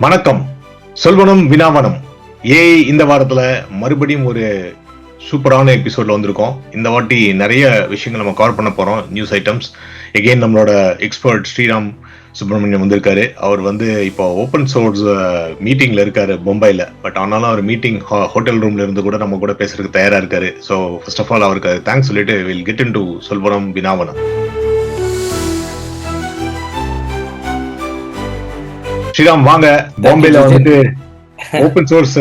வணக்கம். சொல்வனம் வினாவனம் ஏஐ இந்த வாரத்துல மறுபடியும் ஒரு சூப்பரான எபிசோட்ல வந்திருக்கோம். இந்த வாட்டி நிறைய விஷயங்கள் நம்ம கவர் பண்ண போறோம். News items. எகெயின் நம்மளோட எக்ஸ்பர்ட் ஸ்ரீராம் சுப்பிரமணியம் வந்திருக்காரு. அவர் இப்போ ஓப்பன் சோர்ஸ் மீட்டிங்ல இருக்காரு மும்பைல. பட் ஆனாலும் அவர் மீட்டிங் ஹோட்டல் ரூம்ல இருந்து கூட நம்ம கூட பேசுறதுக்கு தயாரா இருக்காரு. ஸோ ஃபர்ஸ்ட் ஆஃப் ஆல் அவருக்கு தேங்க்ஸ் சொல்லிட்டு will get in to Solvanam Vinavanam. Sriram வாங்க. பாம்பேல வந்துட்டு ஓபன் சோர்ஸ்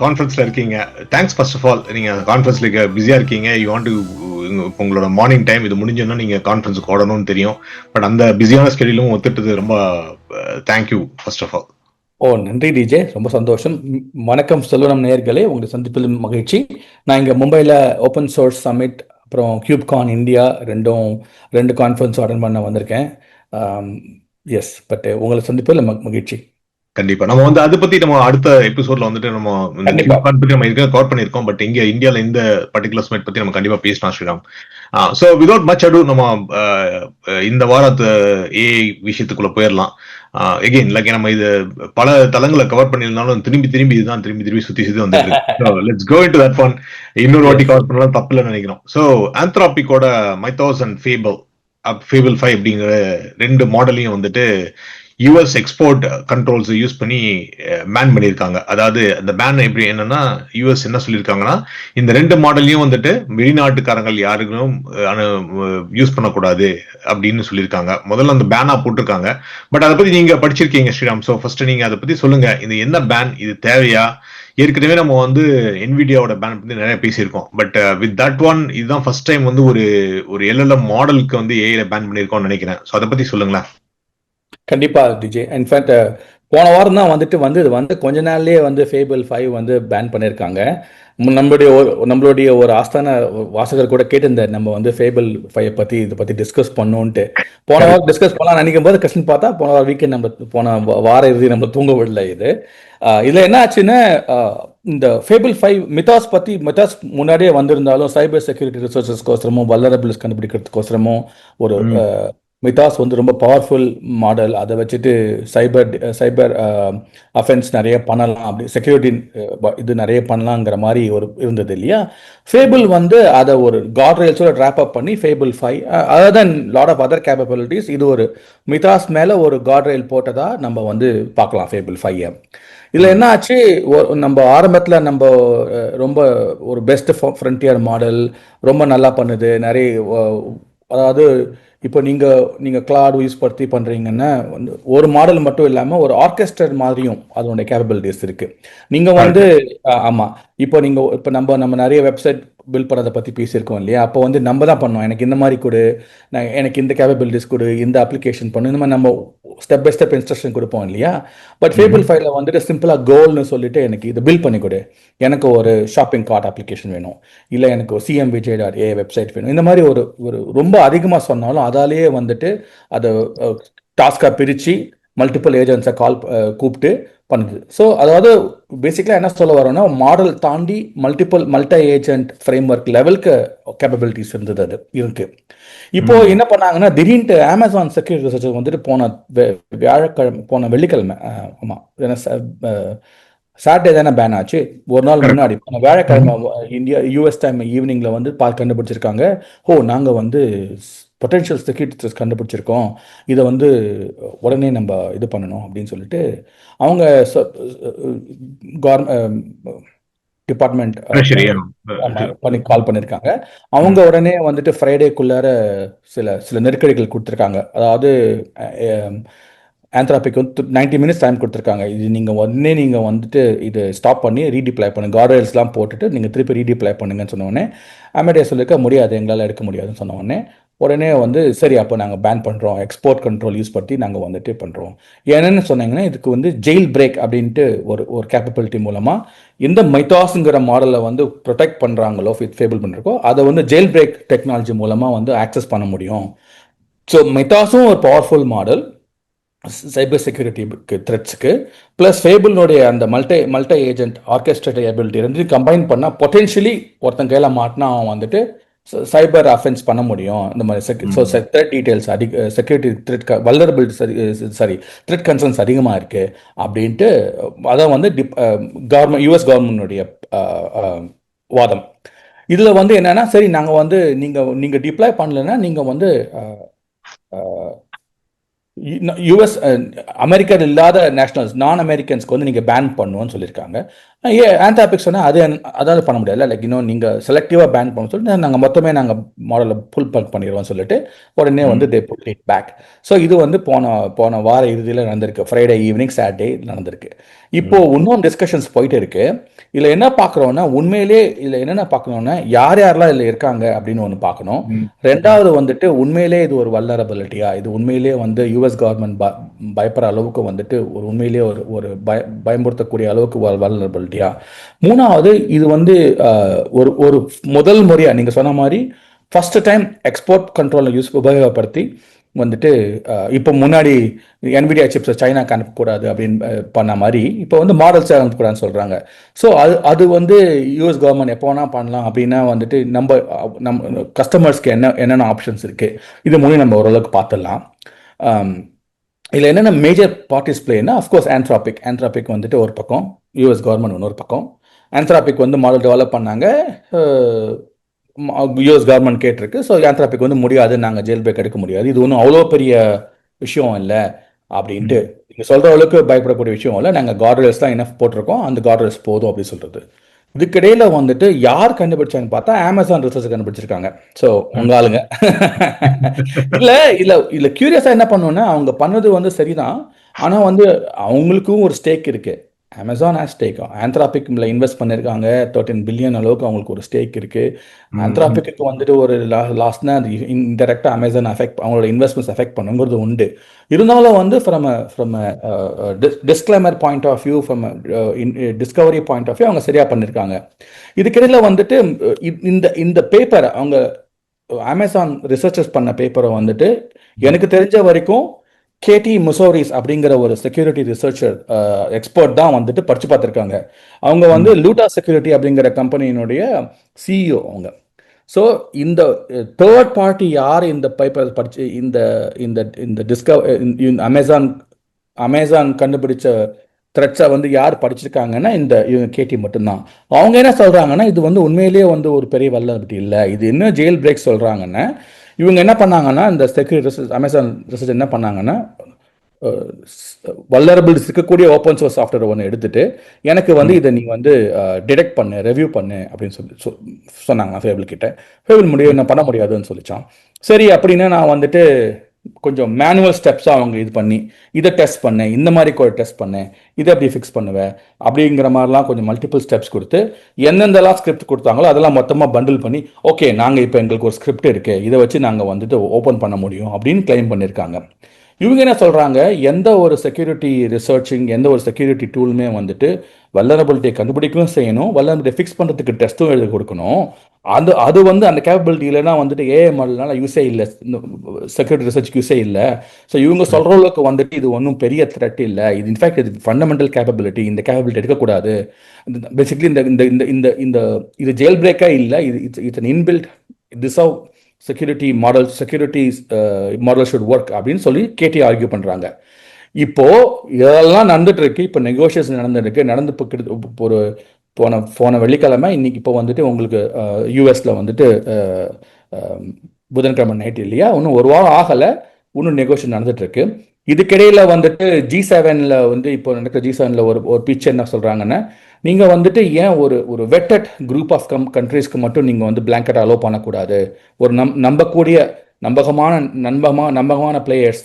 கான்ஃபரன்ஸ்ல இருக்கீங்க. Thanks first of all. நீங்க கான்ஃபரன்ஸ்ல பிஸியா இருக்கீங்க. யூ வாண்ட் டு உங்களோட மார்னிங் டைம் இது முடிஞ்சோன்னா நீங்க கான்ஃபரன்ஸுக்கு ஓடணும்னு தெரியும். பட் அந்த பிஸியான ஸ்கெடியூலும் ஒத்துட்டது ரொம்ப தேங்க்யூ ஃபர்ஸ்ட் ஆஃப் ஆல். நன்றி டிஜே, ரொம்ப சந்தோஷம். வணக்கம் சொல்லுனம் நேயர்களே, உங்களை சந்திப்பில் மகிழ்ச்சி. நான் இங்கே மும்பையில் ஓப்பன் சோர்ஸ் சமிட் அப்புறம் கியூப்கான் இந்தியா ரெண்டு கான்ஃபரன்ஸ் அட்டன் பண்ண வந்திருக்கேன். எஸ், பட் உங்களை சந்திப்பில் மகிழ்ச்சி. கண்டிப்பா நம்ம அதை பத்தி நம்ம அடுத்த எபிசோட்ல வந்துட்டு நம்ம கவர் பண்ணிருக்கோம். பட் இங்க இந்தியால இந்த பர்டிகுலர் சமிட் பத்தி நம்ம கண்டிப்பா பேசலாம் ஸ்ரீராம். சோ வித்வுட் மச் அடு நம்ம இந்த வாரத்து ஏஐ விஷயத்துக்குள்ள போயிடலாம். எகெயின் லைக் நம்ம இது பல தளங்களை கவர் பண்ணியிருந்தாலும் திரும்பி சுத்தி வந்துருக்கு. Let's go into that one. இன்னொரு வாட்டி கவர் பண்ணலாம் தப்பு இல்லைன்னு நினைக்கிறோம். சோ ஆந்த்ராபிக்கோட மைத்தாஸ் அண்ட் ஃபேபிள் 5 அப்படிங்கிற ரெண்டு மாடலையும் வந்துட்டு யூஎஸ் எக்ஸ்போர்ட் கண்ட்ரோல்ஸ் யூஸ் பண்ணி பேன் பண்ணியிருக்காங்க. அதாவது அந்த பேன் எப்படி என்னன்னா, யூஎஸ் என்ன சொல்லியிருக்காங்கன்னா, இந்த ரெண்டு மாடலையும் வந்துட்டு வெளிநாட்டுக்காரங்கள் யாருக்கும் யூஸ் பண்ணக்கூடாது அப்படின்னு சொல்லியிருக்காங்க. முதல்ல அந்த பேனா போட்டிருக்காங்க. பட் அதை பத்தி நீங்க படிச்சிருக்கீங்க ஸ்ரீராம். ஸோ ஃபர்ஸ்ட் நீங்க அதை பத்தி சொல்லுங்க. இது என்ன பேன், இது தேவையா? ஏற்கனவே நம்ம என்விடியாவோட பேன் பத்தி நிறைய பேசியிருக்கோம். பட் வித் தட் ஒன் இதுதான் ஃபர்ஸ்ட் டைம் ஒரு எல்எல்எம் மாடலுக்கு ஏஐல பேன் பண்ணியிருக்கோம்னு நினைக்கிறேன். ஸோ அதை பத்தி சொல்லுங்களேன். கண்டிப்பா டிஜே. இன்ஃபேக்ட் போன வாரம் தான் கொஞ்ச நாள்லயே ஃபேபிள் 5 பேன் பண்ணியிருக்காங்க. நம்மளுடைய ஒரு ஆஸ்தான வாசகர் கூட கேட்டிருந்தார், நம்ம ஃபேபிள் 5 பத்தி இதை பத்தி டிஸ்கஸ் பண்ணோன்ட்டு. போன வாரம் டிஸ்கஸ் பண்ணலாம் நினைக்கும் போது கஷ்டம் பார்த்தா போன வாரம் வீக்கெண்ட் போன வார இறுதி நம்ம தூங்க விடல. இதுல என்ன ஆச்சுன்னா, இந்த ஃபேபிள் 5 மித்தாஸ் முன்னாடியே வந்திருந்தாலும் சைபர் செக்யூரிட்டி ரிசோர்ஸஸ்க்கோசரமும் வல்னரபிள்ஸ் கண்டுபிடிக்கிறதுக்கோசரமும் ஒரு மித்தாஸ் ரொம்ப பவர்ஃபுல் மாடல். அதை வச்சுட்டு சைபர் அஃபென்ஸ் நிறைய பண்ணலாம், அப்படி செக்யூரிட்டி இது நிறைய பண்ணலாங்கிற மாதிரி இருந்தது இல்லையா. ஃபேபிள் அதை ஒரு காட் ரேல்ஸோட ட்ராப் அப் பண்ணி Fable 5 other then lot of other capabilities, இது ஒரு மித்தாஸ் மேலே ஒரு காட் ரேல் போட்டதா நம்ம பார்க்கலாம் ஃபேபிள் 5. இதில் என்ன ஆச்சு, நம்ம ஆரம்பத்தில் ரொம்ப ஒரு பெஸ்ட் ஃப்ரண்டியர் மாடல் ரொம்ப நல்லா பண்ணுது. நிறைய அதாவது இப்போ நீங்கள் கிளாட் யூஸ் படுத்தி பண்ணுறீங்கன்னா ஒரு மாடல் மட்டும் இல்லாமல் ஒரு ஆர்கெஸ்ட்ரர் மாதிரியும் அதோடைய கேப்பபிலிட்டிஸ் இருக்குது. நீங்கள் ஆமாம், இப்போ நம்ம நிறைய வெப்சைட் பில்ட் பண்ணதை பற்றி பேசியிருக்கோம் இல்லையா. அப்போ நம்ம தான் பண்ணோம், எனக்கு இந்த மாதிரி கொடு, எனக்கு இந்த கேப்பபிலிட்டிஸ் கொடு, இந்த அப்ளிகேஷன் பண்ணு, இந்த மாதிரி நம்ம ஸ்டெப் பை ஸ்டெப் இன்ஸ்ட்ரக்ஷன் கொடுப்போம் இல்லையா. பட் ஃபேபிள் 5ல சிம்பிளாக கோல்னு சொல்லிட்டு எனக்கு இதை பில்ட் பண்ணி கொடு, எனக்கு ஒரு ஷாப்பிங் கார்ட் அப்ளிகேஷன் வேணும், இல்லை எனக்கு cmvj.a வெப்சைட் வேணும், இந்த மாதிரி ஒரு ரொம்ப அதிகமாக சொன்னாலும் அதாலேயே அதை டாஸ்காக பிரித்து மல்டிபிள் ஏஜென்ட்ஸை கூப்பிட்டு பண்ணுது. ஸோ அதாவது பேசிக்கலாக என்ன சொல்ல வரோன்னா, மாடல் தாண்டி மல்டி ஏஜென்ட் ஃப்ரேம் ஒர்க் லெவலுக்கு கேப்பபிலிட்டிஸ் இருந்தது. அது இருக்கு. இப்போ என்ன பண்ணாங்கன்னா, திடீர்னு அமேசான் செக்யூரிட்டி ரிசர்ச் போன வெள்ளிக்கிழமை, ஆமாம் சாட்டர்டே தானே பேன் ஆச்சு, ஒரு நாள் முன்னாடி போன வியாழக்கிழமை யூஎஸ் டைம் ஈவினிங்ல கண்டுபிடிச்சிருக்காங்க. நாங்கள் பொட்டென்ஷியல் செக்யூரிட்டி கண்டுபிடிச்சிருக்கோம், இதை உடனே நம்ம இது பண்ணணும் அப்படின்னு சொல்லிட்டு அவங்க டிபார்ட்மெண்ட் பண்ணி கால் பண்ணியிருக்காங்க. அவங்க உடனே ஃப்ரைடேக்குள்ளார சில நெருக்கடிகள் கொடுத்துருக்காங்க. அதாவது ஆந்த்ராபிக் 90 மினிட்ஸ் டைம் கொடுத்துருக்காங்க. இது நீங்கள் இது ஸ்டாப் பண்ணி ரீடிப்ளை பண்ணுங்க, கார்ட்ரேல்ஸ்லாம் போட்டுட்டு நீங்கள் திருப்பி ரீடிப்ளை பண்ணுங்கன்னு சொன்னோடனே அமேடியா சொல்லியிருக்க முடியாது, எங்களால் எடுக்க முடியாதுன்னு சொன்னோடனே உடனே சரி அப்போ நாங்கள் பேன் பண்ணுறோம், எக்ஸ்போர்ட் கண்ட்ரோல் யூஸ் பண்ணி நாங்கள் பண்ணுறோம். என்னென்னு சொன்னீங்கன்னா, இதுக்கு ஜெயில் பிரேக் அப்படின்ட்டு ஒரு கேப்பபிலிட்டி மூலமாக இந்த மைத்தாஸுங்கிற மாடலை ப்ரொடெக்ட் பண்ணுறாங்களோ ஃபேபிள் பண்ணிருக்கோ அதை ஜெயில் பிரேக் டெக்னாலஜி மூலமாக ஆக்சஸ் பண்ண முடியும். ஸோ மைத்தாஸும் ஒரு பவர்ஃபுல் மாடல் சைபர் செக்யூரிட்டி த்ரெட்ஸுக்கு, ப்ளஸ் ஃபேபிள்னுடைய அந்த மல்டி ஏஜென்ட் ஆர்கெஸ்ட்ரேட் எபிலிட்டி ரெண்டு கம்பைன் பண்ணால் பொட்டென்ஷியலி ஒருத்தன் கையில் மாட்டினா அவன் சைபர் அஃபென்ஸ் பண்ண முடியும் இந்த மாதிரி. So thread details security thread vulnerability sorry thread concerns அதிகமாக இருக்கு அப்படின்ட்டு அதான் வந்து கவர்மெண்ட் யூஎஸ் கவர்மெண்டுடைய வாதம். இதில் வந்து என்னன்னா சரி நாங்கள் வந்து நீங்கள் டிப்ளாய் பண்ணலைன்னா நீங்கள் வந்து யூஎஸ் அமெரிக்கன் இல்லாத நேஷனல்ஸ் நான் அமெரிக்கன்ஸ்க்கு வந்து நீங்கள் பேன் பண்ணுவோன்னு சொல்லியிருக்காங்க. ஆன்தாபிக் சொன்னால் அதாவது பண்ண முடியாது. லைக் இன்னும் நீங்கள் செலக்டிவாக பேன் பண்ண சொல்லிட்டு நாங்கள் மொத்தமே நாங்கள் மாடலை ஃபுல் பண்ணிடுவோம் சொல்லிட்டு உடனே வந்து they put it back. So இது வந்து போன வார இறுதியில் நடந்திருக்கு. ஃப்ரைடே ஈவினிங் சாட்டர்டே நடந்திருக்கு. இப்போ இன்னும் டிஸ்கஷன்ஸ் போயிட்டு இருக்கு. இதில் என்ன பார்க்குறோன்னா உண்மையிலே இதில் என்னென்ன பார்க்கணுன்னா யாரெல்லாம் இதில் இருக்காங்க அப்படின்னு ஒன்று பார்க்கணும். ரெண்டாவது வந்துட்டு உண்மையிலே இது ஒரு வல்னரபிலிட்டியா, இது உண்மையிலே வந்து யூஎஸ் கவர்மெண்ட் பயப்படுற அளவுக்கு வந்துட்டு ஒரு உண்மையிலே ஒரு பயமுறுத்தக்கூடிய அளவுக்கு வல்னரபிலிட்டியா. மூணாவது இது வந்து ஒரு முதல் முறையா நீங்க சொன்ன மாதிரி ஃபர்ஸ்ட் டைம் எக்ஸ்போர்ட் கண்ட்ரோல் உபயோகப்படுத்தி வந்துட்டு இப்போ முன்னாடி NVIDIA சிப்ஸை சைனாக்கு அனுப்பக்கூடாது அப்படின்னு பண்ண மாதிரி இப்போ வந்து மாடல்ஸை அனுப்பக்கூடாதுன்னு சொல்கிறாங்க. ஸோ அது வந்து யூஎஸ் கவர்மெண்ட் எப்போ வேணால் பண்ணலாம் அப்படின்னா வந்துட்டு நம்ம கஸ்டமர்ஸ்க்கு என்னென்ன ஆப்ஷன்ஸ் இருக்குது இது மூலம் நம்ம ஓரளவுக்கு பார்த்துடலாம். இதில் என்னென்ன மேஜர் பார்ட்டிஸ் பிளேன்னா அஃப்கோர்ஸ் ஆந்த்ராபிக் வந்துட்டு ஒரு பக்கம், யூஎஸ் கவர்மெண்ட் இன்னொரு பக்கம். ஆந்த்ராபிக் வந்து மாடல் டெவலப் பண்ணாங்க, யூஎஸ் கவர்மெண்ட் கேட்டிருக்கு. ஸோ ஆந்த்ராபிக் வந்து முடியாது, நாங்கள் ஜெயில் பிரேக் எடுக்க முடியாது, இது ஒன்றும் அவ்வளோ பெரிய விஷயம் இல்லை அப்படின்ட்டு நீங்கள் சொல்கிற அளவுக்கு பயப்படக்கூடிய விஷயம் இல்லை, நாங்கள் கார்ட்ரேல்ஸ் தான் என்ன போட்டிருக்கோம், அந்த கார்ட்ரேல்ஸ் போதும் அப்படின்னு சொல்கிறது. இதுக்கிடையில் வந்துட்டு யார் கண்டுபிடிச்சான்னு பார்த்தா Amazon ரிசர்ச் கண்டுபிடிச்சிருக்காங்க. ஸோ உங்க ஆளுங்க இல்லை கியூரியஸாக என்ன பண்ணுவோன்னா அவங்க பண்ணது வந்து சரிதான், ஆனால் வந்து அவங்களுக்கும் ஒரு ஸ்டேக் இருக்குது. அமேசான் ஸ்டேக் ஆந்த்ராபிக்ல இன்வெஸ்ட் பண்ணியிருக்காங்க, 13 பில்லியன் அளவுக்கு அவங்களுக்கு ஒரு ஸ்டேக் இருக்கு. ஆந்த்ராபிக்கு வந்துட்டு ஒரு லாஸ்ட்னா இன்டெரக்டா அமேசான் அவங்களோட இன்வெஸ்ட்மெண்ட்ஸ் அஃபெக்ட் பண்ணுங்கிறது உண்டு. இருந்தாலும் வந்து from disclaimer point of view, from discovery point of view அவங்க சரியா பண்ணியிருக்காங்க. இதுக்கிடையில் வந்துட்டு இந்த பேப்பர் அவங்க அமேசான் ரிசர்ச்சர்ஸ் பண்ண பேப்பரை வந்துட்டு எனக்கு தெரிஞ்ச வரைக்கும் கேடி முசோரிஸ் அப்படிங்கிற ஒரு செக்யூரிட்டி ரிசர்ச்சர் எக்ஸ்பர்ட் தான் வந்துட்டு படிச்சு பார்த்துருக்காங்க. அவங்க வந்து லூட்டா செக்யூரிட்டி அப்படிங்கிற கம்பெனியினுடைய சிஇஓ அவங்க. ஸோ இந்த தேர்ட் பார்ட்டி யார் இந்த பேப்பர் படிச்சு இந்த அமேசான் கண்டுபிடிச்ச த்ரெட்ஸை வந்து யார் படிச்சிருக்காங்கன்னா இவங்க கேடி மட்டும்தான். அவங்க என்ன சொல்றாங்கன்னா இது வந்து உண்மையிலேயே வந்து ஒரு பெரிய வல்னரபிலிட்டி இல்லை, இது என்ன ஜெயில் பிரேக் சொல்றாங்கன்னா இவங்க என்ன பண்ணாங்கன்னா இந்த செக்யூரிட்டி ரிசர்ச் அமேசான் ரிசர்ச் என்ன பண்ணாங்கன்னா வல்னரபிலிட்டிஸ் இருக்கக்கூடிய ஓப்பன் சோர்ஸ் சாஃப்ட்வேர் ஒன்று எடுத்துட்டு எனக்கு வந்து இதை நீ வந்து டிடெக்ட் பண்ணு, ரெவ்யூ பண்ணு அப்படின்னு சொன்னாங்க ஃபேபிள் கிட்ட. ஃபேபிள் முடியும் நான் பண்ண முடியாதுன்னு சொல்லிச்சான். சரி அப்படின்னா நான் வந்துட்டு கொஞ்சம் மேனுவல் ஸ்டெப்ஸாக அவங்க இது பண்ணி இதை டெஸ்ட் பண்ணேன், இந்த மாதிரி டெஸ்ட் பண்ணேன், இதை எப்படி ஃபிக்ஸ் பண்ணுவேன் அப்படிங்கிற மாதிரிலாம் கொஞ்சம் மல்டிபிள் ஸ்டெப்ஸ் கொடுத்து எந்தெந்தெல்லாம் ஸ்கிரிப்ட் கொடுத்தாங்களோ அதெல்லாம் மொத்தமாக பண்டில் பண்ணி ஓகே நாங்கள் இப்போ எங்களுக்கு ஒரு ஸ்கிரிப்ட் இருக்குது, இதை வச்சு நாங்கள் வந்துட்டு ஓப்பன் பண்ண முடியும் அப்படின்னு கிளைம் பண்ணியிருக்காங்க. இவங்க என்ன சொல்கிறாங்க, எந்த ஒரு செக்யூரிட்டி ரிசர்ச்சிங் எந்த ஒரு செக்யூரிட்டி டூலுமே வந்துட்டு வல்னரபிலிட்டியை கண்டுபிடிக்கவும் செய்யணும், வல்னரபிலிட்டி ஃபிக்ஸ் பண்ணுறதுக்கு டெஸ்ட்டும் எழுதி கொடுக்கணும். அது வந்து அந்த கேப்பபிலிட்டி இல்லைன்னா வந்துட்டு ஏஎம்எல்னால யூஸே இல்லை, செக்யூரிட்டி ரிசர்ச்சுக்கு யூஸே இல்லை. ஸோ இவங்க சொல்கிற அளவுக்கு வந்துட்டு இது ஒன்றும் பெரிய த்ரெட் இல்லை, இது இன்ஃபேக்ட் இது ஃபண்டமெண்டல் கேப்பபிலிட்டி, இந்த கேப்பபிலிட்டி எடுக்கக்கூடாது. பேசிக்லி இது ஜெயில் பிரேக்காக இல்லை, it's an inbuilt deserve security model should work அப்படின்னு சொல்லி கேடி ஆர்கியூ பண்ணுறாங்க. இப்போ இதெல்லாம் நடந்துட்டு இருக்கு. இப்போ நெகோசியேஷன் நடந்துருக்கு. ஒரு போன வெள்ளிக்கிழமை இன்னைக்கு இப்போ வந்துட்டு உங்களுக்கு யூஎஸ்ல வந்துட்டு புதன்கிழமை நைட்டு இல்லையா, இன்னும் ஒரு வாரம் ஆகலை, இன்னும் நெகோசியேஷன் நடந்துட்டு இருக்கு. இதுக்கிடையில வந்துட்டு G7ல வந்து இப்போ நடக்கிற G7ல ஒரு பிச் என்ன சொல்றாங்கன்னா, நீங்க வந்துட்டு ஏன் ஒரு வெட்டட் குரூப் ஆஃப் கண்ட்ரீஸ்க்கு மட்டும் நீங்க வந்து பிளாங்கெட் அலோவ் பண்ணக்கூடாது, ஒரு நம்பக்கூடிய நம்பகமான பிளேயர்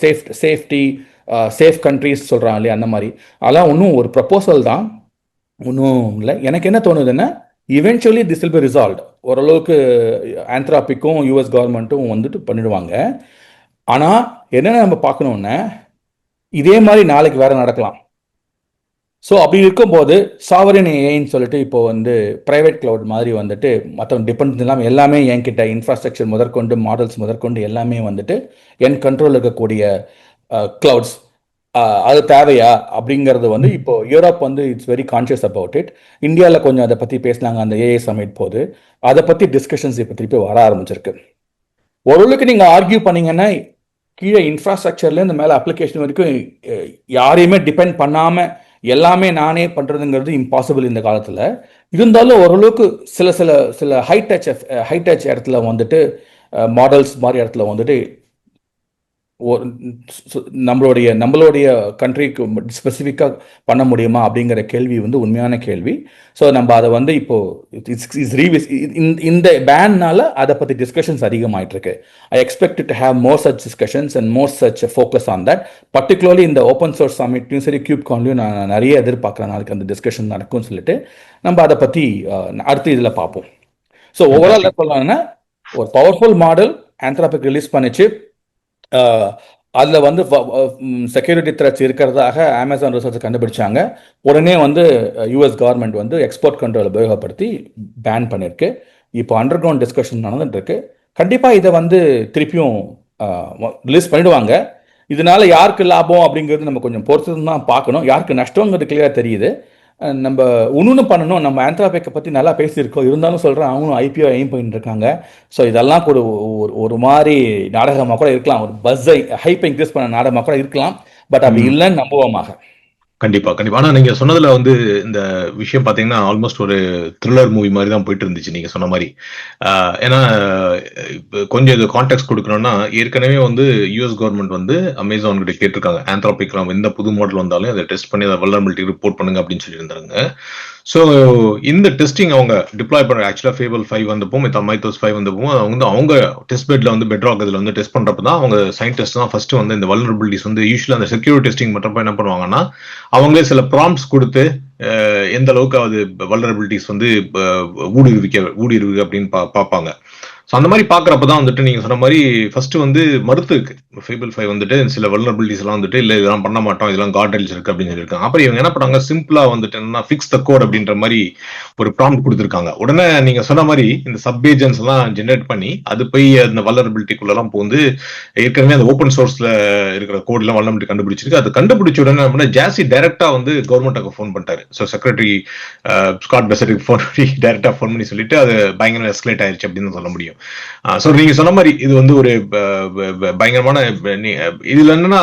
சேஃப் கண்ட்ரீஸ் சொல்றாங்க இல்லையா, அந்த மாதிரி அதெல்லாம் இன்னும் ஒரு ப்ரப்போசல் தான், ஒன்றும் இல்லை. எனக்கு என்ன தோணுதுன்னா eventually this will be resolved. ஓரளவுக்கு ஆந்த்ராபிக்கும் யூஎஸ் கவர்மெண்ட்டும் வந்துட்டு பண்ணிடுவாங்க. ஆனால் என்னென்ன நம்ம பார்க்கணுன்னா இதே மாதிரி நாளைக்கு வேற நடக்கலாம். ஸோ அப்படி இருக்கும்போது சாவரின் ஏன்னு சொல்லிட்டு இப்போ வந்து ப்ரைவேட் கிளவுட் மாதிரி வந்துட்டு மற்றவங்க டிபெண்ட் இல்லாமல் எல்லாமே என்கிட்ட இன்ஃப்ராஸ்ட்ரக்சர் முதற்கொண்டு மாடல்ஸ் முதற்கொண்டு எல்லாமே வந்துட்டு என் கண்ட்ரோல் இருக்கக்கூடிய கிளவுட்ஸ் அது தேவையா அப்படிங்கிறது வந்து இப்போ யூரோப் வந்து it's very conscious about it. இந்தியாவில் கொஞ்சம் அதை பற்றி பேசினாங்க அந்த ஏஐ சமிட் போது. அதை பற்றி டிஸ்கஷன்ஸ் இப்போ திருப்பி வர ஆரம்பிச்சிருக்கு. ஓரளவுக்கு நீங்கள் ஆர்கியூ பண்ணீங்கன்னா கீழே இன்ஃப்ராஸ்ட்ரக்சர்லேருந்து மேலே அப்ளிகேஷன் வரைக்கும் யாரையுமே டிபெண்ட் பண்ணாமல் எல்லாமே நானே பண்ணுறதுங்கிறது இம்பாசிபிள் இந்த காலத்தில். இருந்தாலும் ஓரளவுக்கு சில சில சில ஹை டச் இடத்துல வந்துட்டு மாடல்ஸ் மாதிரி இடத்துல வந்துட்டு நம்மளுடைய கண்ட்ரிக்கு ஸ்பெசிஃபிக்காக பண்ண முடியுமா அப்படிங்கிற கேள்வி வந்து உண்மையான கேள்வி. ஸோ நம்ம அதை வந்து இப்போ இந்த பேன்னால அதை பற்றி டிஸ்கஷன்ஸ் அதிகமாயிட்டு இருக்கு. I expect to have more such discussions and more such focus on that. Particularly இந்த ஓப்பன் சோர்ஸ் சமிட்லையும் சரி கியூப்கான்லையும் நான் நிறைய எதிர்பார்க்குறேன் நாளைக்கு அந்த டிஸ்கஷன் நடக்கும்னு சொல்லிட்டு நம்ம அதை பற்றி அடுத்த இதில் பார்ப்போம். ஸோ ஓவரால் சொல்லணும்னா ஒரு பவர்ஃபுல் மாடல் ஆந்த்ரோபிக் ரிலீஸ் பண்ணிச்சு. அதில் வந்து செக்யூரிட்டி த்ரெட்ஸ் இருக்கிறதாக அமேசான் ரிசர்ச் கண்டுபிடிச்சாங்க. உடனே வந்து யூஎஸ் கவர்மெண்ட் வந்து எக்ஸ்போர்ட் கண்ட்ரோல் உபயோகப்படுத்தி பேன் பண்ணியிருக்கு. இப்போ அண்டர் கிரவுண்ட் டிஸ்கஷன் நடந்துட்டு இருக்கு. கண்டிப்பாக இதை வந்து திருப்பியும் ரிலீஸ் பண்ணிடுவாங்க. இதனால யாருக்கு லாபம் அப்படிங்கிறது நம்ம கொஞ்சம் பொறுத்து தான் பார்க்கணும். யாருக்கு நஷ்டங்கிறது கிளியராக தெரியுது. நம்ம இன்னொன்று பண்ணணும். நம்ம ஆந்த்ரோபிக்கை பற்றி நல்லா பேசியிருக்கோம். இருந்தாலும் சொல்கிறேன், அவங்களும் ஐபிஓ எய்ம் பண்ணிட்டு இருக்காங்க. ஸோ இதெல்லாம் கூட ஒரு மாதிரி நாடகமாக கூட இருக்கலாம். ஒரு பஸ்ஸை ஹைப்பை இன்க்ரீஸ் பண்ண நாடகமாக கூட இருக்கலாம். பட் அப்படி இல்லைன்னு நம்புவோமாக. கண்டிப்பா கண்டிப்பா. ஆனா நீங்க சொன்னதுல வந்து இந்த விஷயம் பாத்தீங்கன்னா ஆல்மோஸ்ட் ஒரு த்ரில்லர் மூவி மாதிரி தான் போயிட்டு இருந்துச்சு நீங்க சொன்ன மாதிரி. ஏன்னா கொஞ்சம் இது கான்டெக்ட் கொடுக்கணும்னா, ஏற்கனவே வந்து யூஎஸ் கவர்மெண்ட் வந்து அமேசான் கிட்ட கேட்டிருக்காங்க, ஆந்த்ரோபிக் எந்த புது மாடல் வந்தாலும் அதை டெஸ்ட் பண்ணி அதை வல்னரபிலிட்டி ரிப்போர்ட் பண்ணுங்க அப்படின்னு சொல்லியிருந்தாங்க. ஸோ இந்த டெஸ்டிங் அவங்க டிப்ளாய் பண்ண ஆக்சுவலாக ஃபேபிள் 5 வந்தப்போ மைத்தோஸ் 5 வந்தப்போ அவங்க டெஸ்ட் பெட்ல வந்து பெட்ராக் இதில் வந்து டெஸ்ட் பண்றப்ப தான் அவங்க சயின்டிஸ்ட் தான் ஃபர்ஸ்ட் வந்து இந்த வல்னரபிலிட்டிஸ் வந்து யூஸ்வலாக அந்த செக்யூரிட்டி டெஸ்டிங் மட்டும் என்ன பண்ணுவாங்கன்னா, அவங்களே சில ப்ராம்ப்ட்ஸ் கொடுத்து எந்த அளவுக்கு அது வல்னரபிலிட்டிஸ் வந்து ஊடுருவிக்கு அப்படின்னு பார்ப்பாங்க. ஸோ அந்த மாதிரி பார்க்குறப்ப தான் வந்துட்டு நீங்கள் சொன்ன மாதிரி ஃபர்ஸ்ட் வந்து மறுத்து இருக்கு ஃபேபிள் 5 வந்துட்டு சில வல்னரபிலிட்டிஸ் எல்லாம் வந்துட்டு இல்லை இதெல்லாம் பண்ண மாட்டோம், இதெல்லாம் கார்டல்ஸ் இருக்கு அப்படின்னு சொல்லியிருக்காங்க. அப்புறம் இவங்க என்ன பண்ணாங்க, சிம்பிளா வந்துட்டு என்னன்னா ஃபிக்ஸ் த கோட் அப்படின்ற மாதிரி ஒரு ப்ராம்ப்ட் கொடுத்துருக்காங்க. உடனே நீங்க சொன்ன மாதிரி இந்த சப் ஏஜென்ட்ஸ் எல்லாம் ஜென்ரேட் பண்ணி அது போய் அந்த வல்னரபிலிட்டிக்குள்ளெல்லாம் போந்து ஏற்கனவே அந்த ஓப்பன் சோர்ஸ்ல இருக்கிற கோட் எல்லாம் வல்னரபிலிட்டி கண்டுபிடிச்சிருக்கு. அது கண்டுபிடிச்ச உடனே ஜாசி டைரக்டா வந்து கவர்மெண்ட்டுக்கு ஃபோன் பண்ணிட்டாரு. ஸோ செக்ரட்டரி ஸ்காட் பெசருக்கு ஃபோன் பண்ணி டைரக்டா ஃபோன் பண்ணி சொல்லிட்டு அது பயங்கர எஸ்கலேட் ஆயிருச்சு அப்படின்னு சொல்ல முடியும். ஸோ நீங்க சொன்ன மாதிரி இது வந்து ஒரு பயங்கரமான இதுல என்னன்னா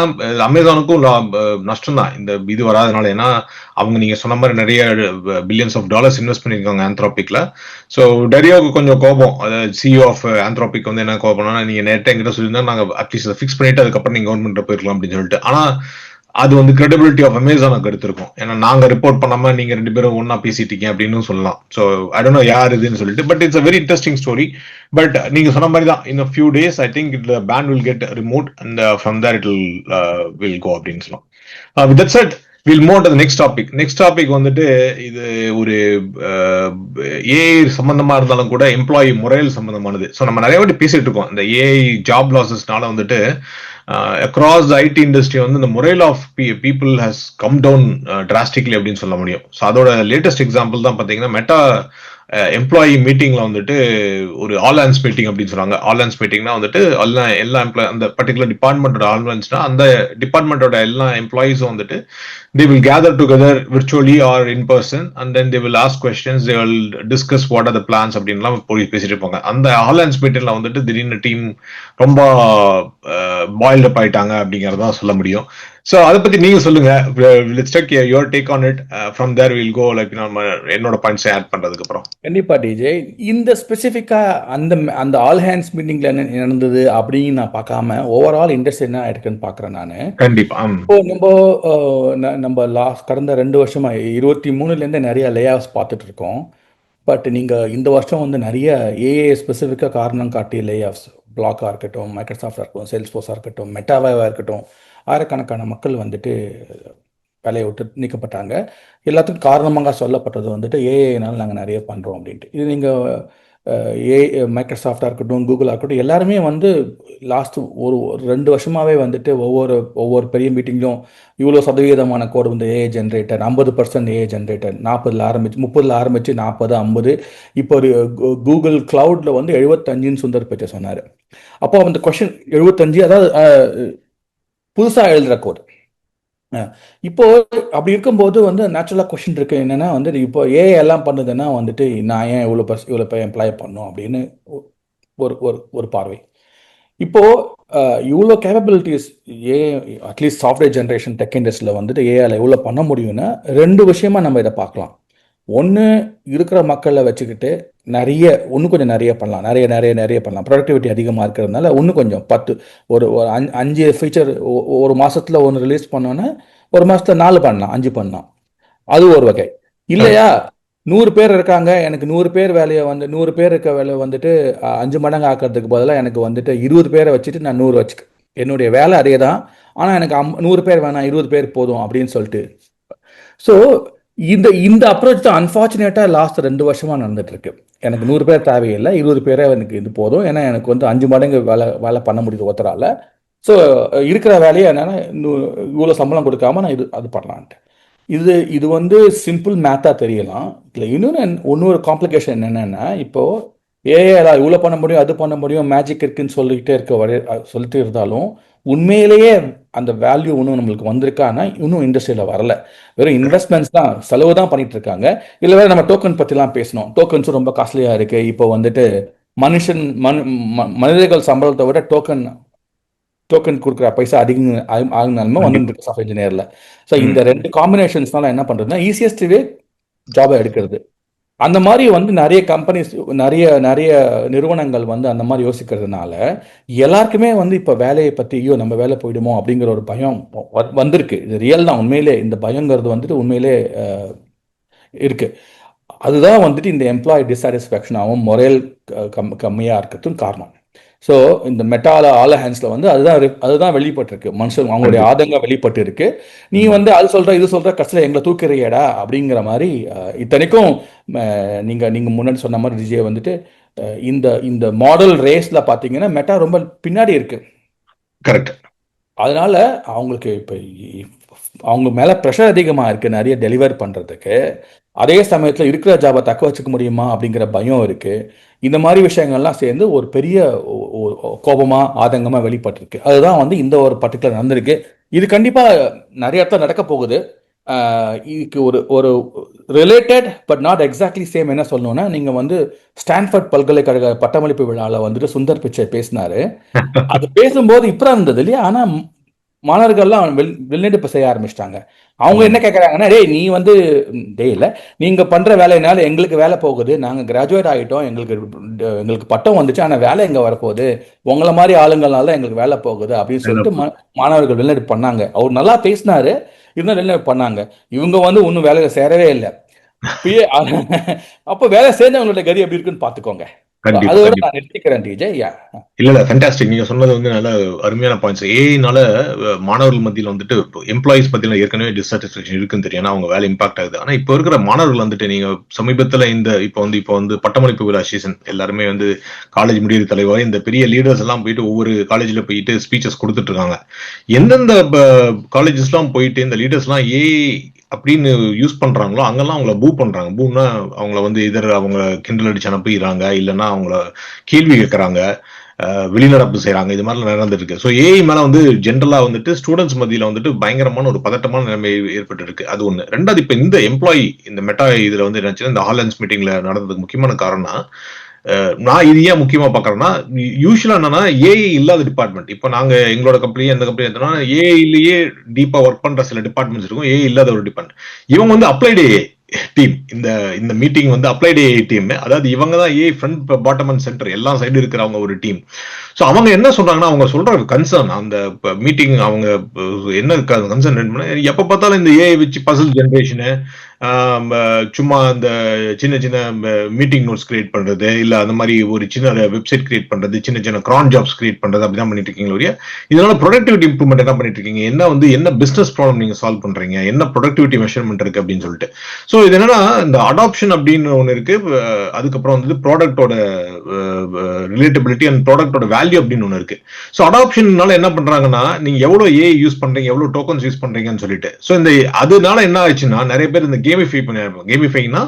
அமேசானுக்கும் நஷ்டம் தான் இந்த இது வராதனால. ஏன்னா அவங்க நீங்க சொன்ன மாதிரி நிறைய பில்லியன்ஸ் ஆஃப் டாலர்ஸ் இன்வெஸ்ட் பண்ணிருக்காங்க ஆந்த்ரோபிக்ல. ஸோ டெரியோவுக்கு கொஞ்சம் கோபம், அதாவது சிஇஓ ஆஃப் ஆந்த்ரோபிக் வந்து என்ன கோபம்னா, நீங்க நேரத்தை எங்கிட்ட சொல்லியிருந்தா நாங்க அட்லீஸ்ட் ஃபிக்ஸ் பண்ணிட்டு அதுக்கப்புறம் நீங்க கவர்மெண்ட் போயிருக்கலாம் அப்படின்னு சொல்லிட்டு. ஆனா அது வந்து கிரெடிபிலிட்டி ஆஃப் அமேசானுக்கு எடுத்திருக்கும். ஏன்னா நாங்க ரிப்போர்ட் பண்ணாம நீங்க 2 பேரும் ஒன்னா பேசிட்டீங்க அப்படின்னு சொல்லலாம். ஸோ ஐ டோன்ட் நோ யார் இதுன்னு சொல்லிட்டு. But it's a very interesting story. But நீங்க சொன்ன மாதிரி தான் இன் a few days I think the ban will get removed and from there it will go அப்படின்னு சொல்லலாம். With that said, we'll move on to the next topic. Next topic வந்துட்டு இது ஒரு AI சம்பந்தமா இருந்தாலும் கூட எம்ப்ளாயி முறையில் சம்பந்தமானது. ஸோ நம்ம நிறைய வாட்டி பேசிட்டு இருக்கோம் இந்த ஏஐ ஜாப் லாசஸ்னால வந்துட்டு across the IT industry வந்து இந்த morale of people has come down drastically அப்படின்னு சொல்ல முடியும். ஸோ அதோட லேட்டஸ்ட் எக்ஸாம்பிள் தான் பார்த்தீங்கன்னா மெட்டா எம்ப்ளாயி மீட்டிங்ல வந்துட்டு ஒரு ஆல் ஹேண்ட்ஸ் மீட்டிங் அப்படின்னு சொல்றாங்க. ஆல் ஹேண்ட்ஸ் மீட்டிங்னா வந்துட்டு எல்லா எம்ப்ளாய் அந்த பர்டிகுலர் டிபார்ட்மெண்டோட ஆல் ஹேண்ட்ஸ்னா அந்த டிபார்ட்மெண்டோட எல்லா எம்ப்ளாயிஸும் வந்துட்டு they will gather together virtually or in person and then they will ask questions, they will discuss what are the plans அப்படின்லாம் போய் பேசிட்டு இருப்பாங்க. அந்த ஆல் ஹேண்ட்ஸ் மீட்டிங்ல வந்துட்டு திடீர்னு டீம் ரொம்ப பாயில்ட் அப் ஆயிட்டாங்க அப்படிங்கறத சொல்ல முடியும். ஸோ அதை பத்தி நீங்க சொல்லுங்க. Let's take your take on it. From there will go like நம்ம என்னோட பாயிண்ட்ஸ் ஆட் பண்றதுக்கு அப்புறம். கண்டிப்பா டிஜே, இந்த ஸ்பெசிஃபிக்கா அந்த ஆல் ஹேண்ட்ஸ் மீட்டிங்ல என்ன நடந்தது அப்படின்னு நான் பார்க்காம ஓவரால் இண்டஸ்ட்ரி என்ன ஆயிருக்குன்னு பாக்குறேன் நான். கண்டிப்பா இப்போ நம்ம கடந்த 2 வருஷமா 23 நிறைய லே ஆஃப்ஸ் பார்த்துட்டு இருக்கோம். பட் நீங்க இந்த வருஷம் வந்து நிறைய ஏஏ ஸ்பெசிஃபிக்காக காரணம் காட்டிய லே ஆஃப்ஸ், பிளாக்காக இருக்கட்டும், மைக்ரோசாஃப்டாக இருக்கட்டும், சேல்ஸ்ஃபோர்ஸாக இருக்கட்டும், மெட்டாவாக இருக்கட்டும், ஆயிரக்கணக்கான மக்கள் வந்துட்டு வேலையை விட்டு நீக்கப்பட்டாங்க. எல்லாத்துக்கும் காரணமாக சொல்லப்பட்டது வந்துட்டு ஏஐனால நாங்கள் நிறைய பண்ணுறோம் அப்படின்ட்டு. இது நீங்கள் மைக்ரோசாஃப்டாக இருக்கட்டும், கூகுளாக இருக்கட்டும், எல்லாருமே வந்து லாஸ்ட் ஒரு 2 வருஷமாகவே வந்துட்டு ஒவ்வொரு பெரிய மீட்டிங்லும் இவ்வளோ சதவீதமான கோடு வந்து ஏஐ ஜென்ரேட்டர், 50% ஏஐ ஜென்ரேட்டர், 40 ஆரம்பிச்சு 30 ஆரம்பிச்சு 40, 50. இப்போ ஒரு கூகுள் கிளவுட்ல வந்து 75ன்னு சுந்தர் பிச்சை சொன்னார். அப்போ அந்த கொஸ்டின் 75, அதாவது புதுசாக எழுதுகிற கோடு இப்போ அப்படி இருக்கும்போது வந்து நேச்சுரலா கொஸ்டின் இருக்கு என்னன்னா வந்து இப்போ ஏஐ எல்லாம் பண்ணுதுன்னா வந்துட்டு நான் ஏன் இவ்வளோ எம்ப்ளாய் பண்ணும் அப்படின்னு ஒரு ஒரு ஒரு பார்வை. இப்போ இவ்வளோ கேப்பபிலிட்டிஸ் ஏ அட்லீஸ்ட் சாஃப்ட்வேர் ஜென்ரேஷன் டெக் இண்டஸ்ட்ரியில் வந்துட்டு ஏஐல இவ்வளோ பண்ண முடியும்னா 2 விஷயமா நம்ம இதை பார்க்கலாம். ஒன்று, இருக்கிற மக்களை வச்சுக்கிட்டு இன்னும் கொஞ்சம் நிறைய பண்ணலாம், நிறைய பண்ணலாம். ப்ரொடக்டிவிட்டி அதிகமாக இருக்கிறதுனால இன்னும் கொஞ்சம் 10 ஒரு 5 ஃபீச்சர் ஒரு மாசத்துல 1 ரிலீஸ் பண்ணோன்னா ஒரு மாசத்துல 4 பண்ணலாம், 5 பண்ணலாம். அது ஒரு வகை. இல்லையா 100 பேர் இருக்காங்க, எனக்கு 100 பேர் வேலையை 100 பேர் இருக்க வேலையை வந்துட்டு 5 மடங்கு ஆக்கிறதுக்கு பதிலாக எனக்கு வந்துட்டு 20 பேரை வச்சுட்டு நான் 100 வச்சுக்க, என்னுடைய வேலை அதே தான், ஆனால் எனக்கு 100 பேர் வேணாம், 20 பேர் போதும் அப்படின்னு சொல்லிட்டு. ஸோ இந்த அப்ரோச் தான் அன்ஃபார்ச்சுனேட்டா லாஸ்ட் 2 வருஷமா நடந்துட்டு இருக்கு. எனக்கு 100 பேர் தேவையில்லை, 20 பேரே எனக்கு இது போதும், ஏன்னா எனக்கு 5 மடங்கு வேலை பண்ண முடியுது ஒருத்தரால. ஸோ இருக்கிற வேலையை என்னன்னா இவ்வளோ சம்பளம் கொடுக்காம நான் அது பண்ணலான்ட்டு. இது சிம்பிள் மேத்தா தெரியலாம். இல்லை இன்னொரு காம்ப்ளிகேஷன் என்னன்னா, இப்போ ஏஐ இவ்வளோ பண்ண முடியும், அது பண்ண முடியும், மேஜிக் இருக்குன்னு சொல்லிட்டு இருந்தாலும் உண்மையிலேயே அந்த வேல்யூ இன்னும் நம்மளுக்கு வந்திருக்கான்னா இன்னும் இண்டஸ்ட்ரியில் வரல. வெறும் இன்வெஸ்ட்மெண்ட்ஸ் தான், செலவு தான் பண்ணிட்டு இருக்காங்க. இல்லை வேற நம்ம டோக்கன் பற்றிலாம் பேசணும். டோக்கன்ஸும் ரொம்ப காஸ்ட்லியாக இருக்கு. இப்போ வந்துட்டு மனிதர்கள் சம்பளத்தை விட டோக்கன் கொடுக்குற பைசா ஆகுனாலுமே வந்துட்டு இருக்கு சாஃப்ட்வேர் இன்ஜினியர்ல. ஸோ இந்த 2 காம்பினேஷன்ஸ்னால என்ன பண்றதுன்னா ஈஸியஸ்ட் வே ஜாபை எடுக்கிறது. அந்த மாதிரி நிறைய கம்பெனிஸ், நிறைய நிறுவனங்கள் அந்த மாதிரி யோசிக்கிறதுனால எல்லாருக்குமே இப்போ வேலையை பற்றி ஐயோ நம்ம வேலை போயிடுமோ அப்படிங்கிற ஒரு பயம் வந்திருக்கு. இது ரியல் தான். உண்மையிலே இந்த பயங்கிறது உண்மையிலே இருக்கு. அதுதான் இந்த எம்ப்ளாயி டிஸாட்டிஸ்ஃபேக்ஷனாகவும் மொரல் கம்மியாக இருக்கிறதுக்கும் காரணம். ஸோ இந்த மெட்டால ஆல் ஹேண்ட்ஸ்ல அதுதான் வெளிப்பட்டிருக்கு. மனுஷன் அவங்களுடைய ஆதங்கம் வெளிப்பட்டு இருக்கு. நீ அது சொல்ற இது சொல்ற கஷ்டம் எங்களை தூக்கிறியடா அப்படிங்கிற மாதிரி. இத்தனைக்கும் நீங்க முன்னாடி சொன்ன மாதிரி விஜய் இந்த மாடல் ரேஸ்ல பாத்தீங்கன்னா மெட்டா ரொம்ப பின்னாடி இருக்கு. கரெக்ட். அதனால அவங்களுக்கு இப்ப அவங்க மேல ப்ரெஷர் அதிகமா இருக்கு நிறைய டெலிவர் பண்றதுக்கு. அதே சமயத்துல இருக்கிற ஜாபை தக்க வச்சுக்க முடியுமா அப்படிங்கிற பயம் இருக்கு. இந்த மாதிரி விஷயங்கள்லாம் சேர்ந்து ஒரு பெரிய கோபமா ஆதங்கமா வெளிப்பட்டிருக்கு. அதுதான் இந்த ஒரு பர்டிகுலர் நடந்திருக்கு. இது கண்டிப்பா நிறைய இடத்துல நடக்க போகுது. இதுக்கு ஒரு related but not exactly same என்ன சொல்லணும்னா, நீங்க ஸ்டான்ஃபோர்ட் பல்கலைக்கழக பட்டமளிப்பு விழாவில் சுந்தர் பிச்சை பேசினாரு. அது பேசும்போது இப்பதான் இருந்தது இல்லையா, ஆனா மாணவர்கள்லாம் வெளிநடப்பு செய்ய ஆரம்பிச்சிட்டாங்க. அவங்க என்ன கேட்கறாங்கன்னா, டேய் நீ டேய் இல்ல நீங்க பண்ற வேலையினால எங்களுக்கு வேலை போகுது, நாங்க கிராஜுவேட் ஆகிட்டோம், எங்களுக்கு பட்டம் வந்துச்சு, ஆனா வேலை எங்க வரப்போகுது, உங்களை மாதிரி ஆளுங்கள்னால எங்களுக்கு வேலை போகுது அப்படின்னு சொல்லிட்டு மாணவர்கள் வெளிநடப்பு பண்ணாங்க. அவர் நல்லா பேசினாரு, இருந்தாலும் வெளிநடப்பு பண்ணாங்க. இவங்க இன்னும் வேலையில சேரவே இல்லை. அப்ப வேலை சேர்ந்தவங்களோட கதி எப்படி இருக்குன்னு பாத்துக்கோங்க. இல்ல ஃபேண்டாஸ்டிக். நீங்க சொன்னது நல்ல அருமையான பாயிண்ட்ஸ். ஏஐனால மாணவர்கள் மத்தியில எம்ப்ளாயிஸ் மத்தியில ஏற்கனவே டிசாட்டிஸ்பேக்ஷன் இருக்குன்னு தெரியும், அவங்க வேலை இம்பாக்ட் ஆகுது. ஆனா இப்ப இருக்கிற மாணவர்கள் நீங்க சமீபத்துல இப்போ பட்டமளிப்பு விழா சீசன் எல்லாருமே காலேஜ் முடிவு தலைவர் இந்த பெரிய லீடர்ஸ் எல்லாம் போயிட்டு ஒவ்வொரு காலேஜ்ல போயிட்டு ஸ்பீச்சஸ் கொடுத்துட்டு இருக்காங்க. எந்தெந்த காலேஜஸ் எல்லாம் போயிட்டு இந்த லீடர்ஸ் எல்லாம் ஏஐ அப்படின்னு யூஸ் பண்றாங்களோ அங்கெல்லாம் அவங்கள பூ பண்றாங்க. பூன்னா அவங்கள இதர் அவங்க கிண்டல் அடிச்சு அனுப்பிடுறாங்க, இல்லைன்னா அவங்கள கேள்வி கேட்கறாங்க, வெளிநடப்பு செய்யறாங்க. இது மாதிரி நடந்துட்டு இருக்கு. ஸோ ஏஐ மேல ஜென்ரலா ஸ்டூடெண்ட்ஸ் மத்தியில பயங்கரமான ஒரு பதட்டமான நிலைமை ஏற்பட்டு இருக்கு. அது ஒண்ணு. ரெண்டாவது, இப்ப இந்த எம்ப்ளாயி இந்த மெட்டா இதுல என்னாச்சுன்னா, இந்த ஹாலண்ட்ஸ் மீட்டிங்ல நடந்ததுக்கு முக்கியமான காரணம், நான் இது ஏன் முக்கியமா பாக்குறேன்னா, யூஸ்வலா என்னன்னா ஏஐ இல்லாத டிபார்ட்மெண்ட், இப்ப நாங்க எங்களோட கம்பெனி எந்த கம்பெனி எடுத்தோம்னா ஏஐலயே டீப்பா ஒர்க் பண்ற சில டிபார்ட்மெண்ட்ஸ் இருக்கும், ஏஐ இல்லாத ஒரு டிபார்ட்மெண்ட். இவங்க அப்ளைடு ஏஐ டீம். இந்த மீட்டிங் அப்ளைடு ஏஐ டீம். அதாவது இவங்க தான் AI front bottom and centre எல்லா சைடு இருக்கிறவங்க ஒரு டீம். ஸோ அவங்க என்ன சொல்றாங்கன்னா, அவங்க சொல்ற கன்சர்ன் அந்த மீட்டிங், அவங்க என்ன கன்சர்ன், எப்ப பார்த்தாலும் இந்த ஏஐ வச்சு பசில் ஜென்ரேஷனு, சும்மா அந்த சின்ன சின்ன மீட்டிங் நோட்ஸ் கிரியேட் பண்றது, இல்ல அந்த மாதிரி ஒரு சின்ன வெப்சைட் கிரியேட் பண்றது, சின்ன சின்ன கிரான் ஜாப்ஸ் கிரியேட் பண்றது, அப்படிதான் பண்ணிட்டு இருக்கீங்க. இதனால ப்ரொடக்டிவிட்டி இம்ப்ரூவ்மெண்ட் என்ன பண்ணிட்டு இருக்கீங்க, என்ன பிசினஸ் ப்ராப்ளம் நீங்க சால்வ் பண்றீங்க, என்ன ப்ரொடக்டிவிட்டி மெஷர்மெண்ட் இருக்கு அப்படின்னு சொல்லிட்டு. ஸோ இது என்னன்னா, இந்த அடாப்ஷன் அப்படின்னு ஒண்ணு இருக்கு. அதுக்கப்புறம் ப்ராடக்டோட ரிலேட்டபிலிட்டி அண்ட் ப்ராடக்டோட வேல்யூ அப்படின்னு ஒண்ணு இருக்கு. ஸோ அடாப்ஷன்னால என்ன பண்றாங்கன்னா, நீங்க எவ்வளவு ஏஐ யூஸ் பண்றீங்க, எவ்வளவு டோக்கன்ஸ் யூஸ் பண்றீங்கன்னு சொல்லிட்டு. ஸோ இந்த அதனால என்ன ஆச்சுன்னா, நிறைய பேர் இந்த கேமிஃபைனா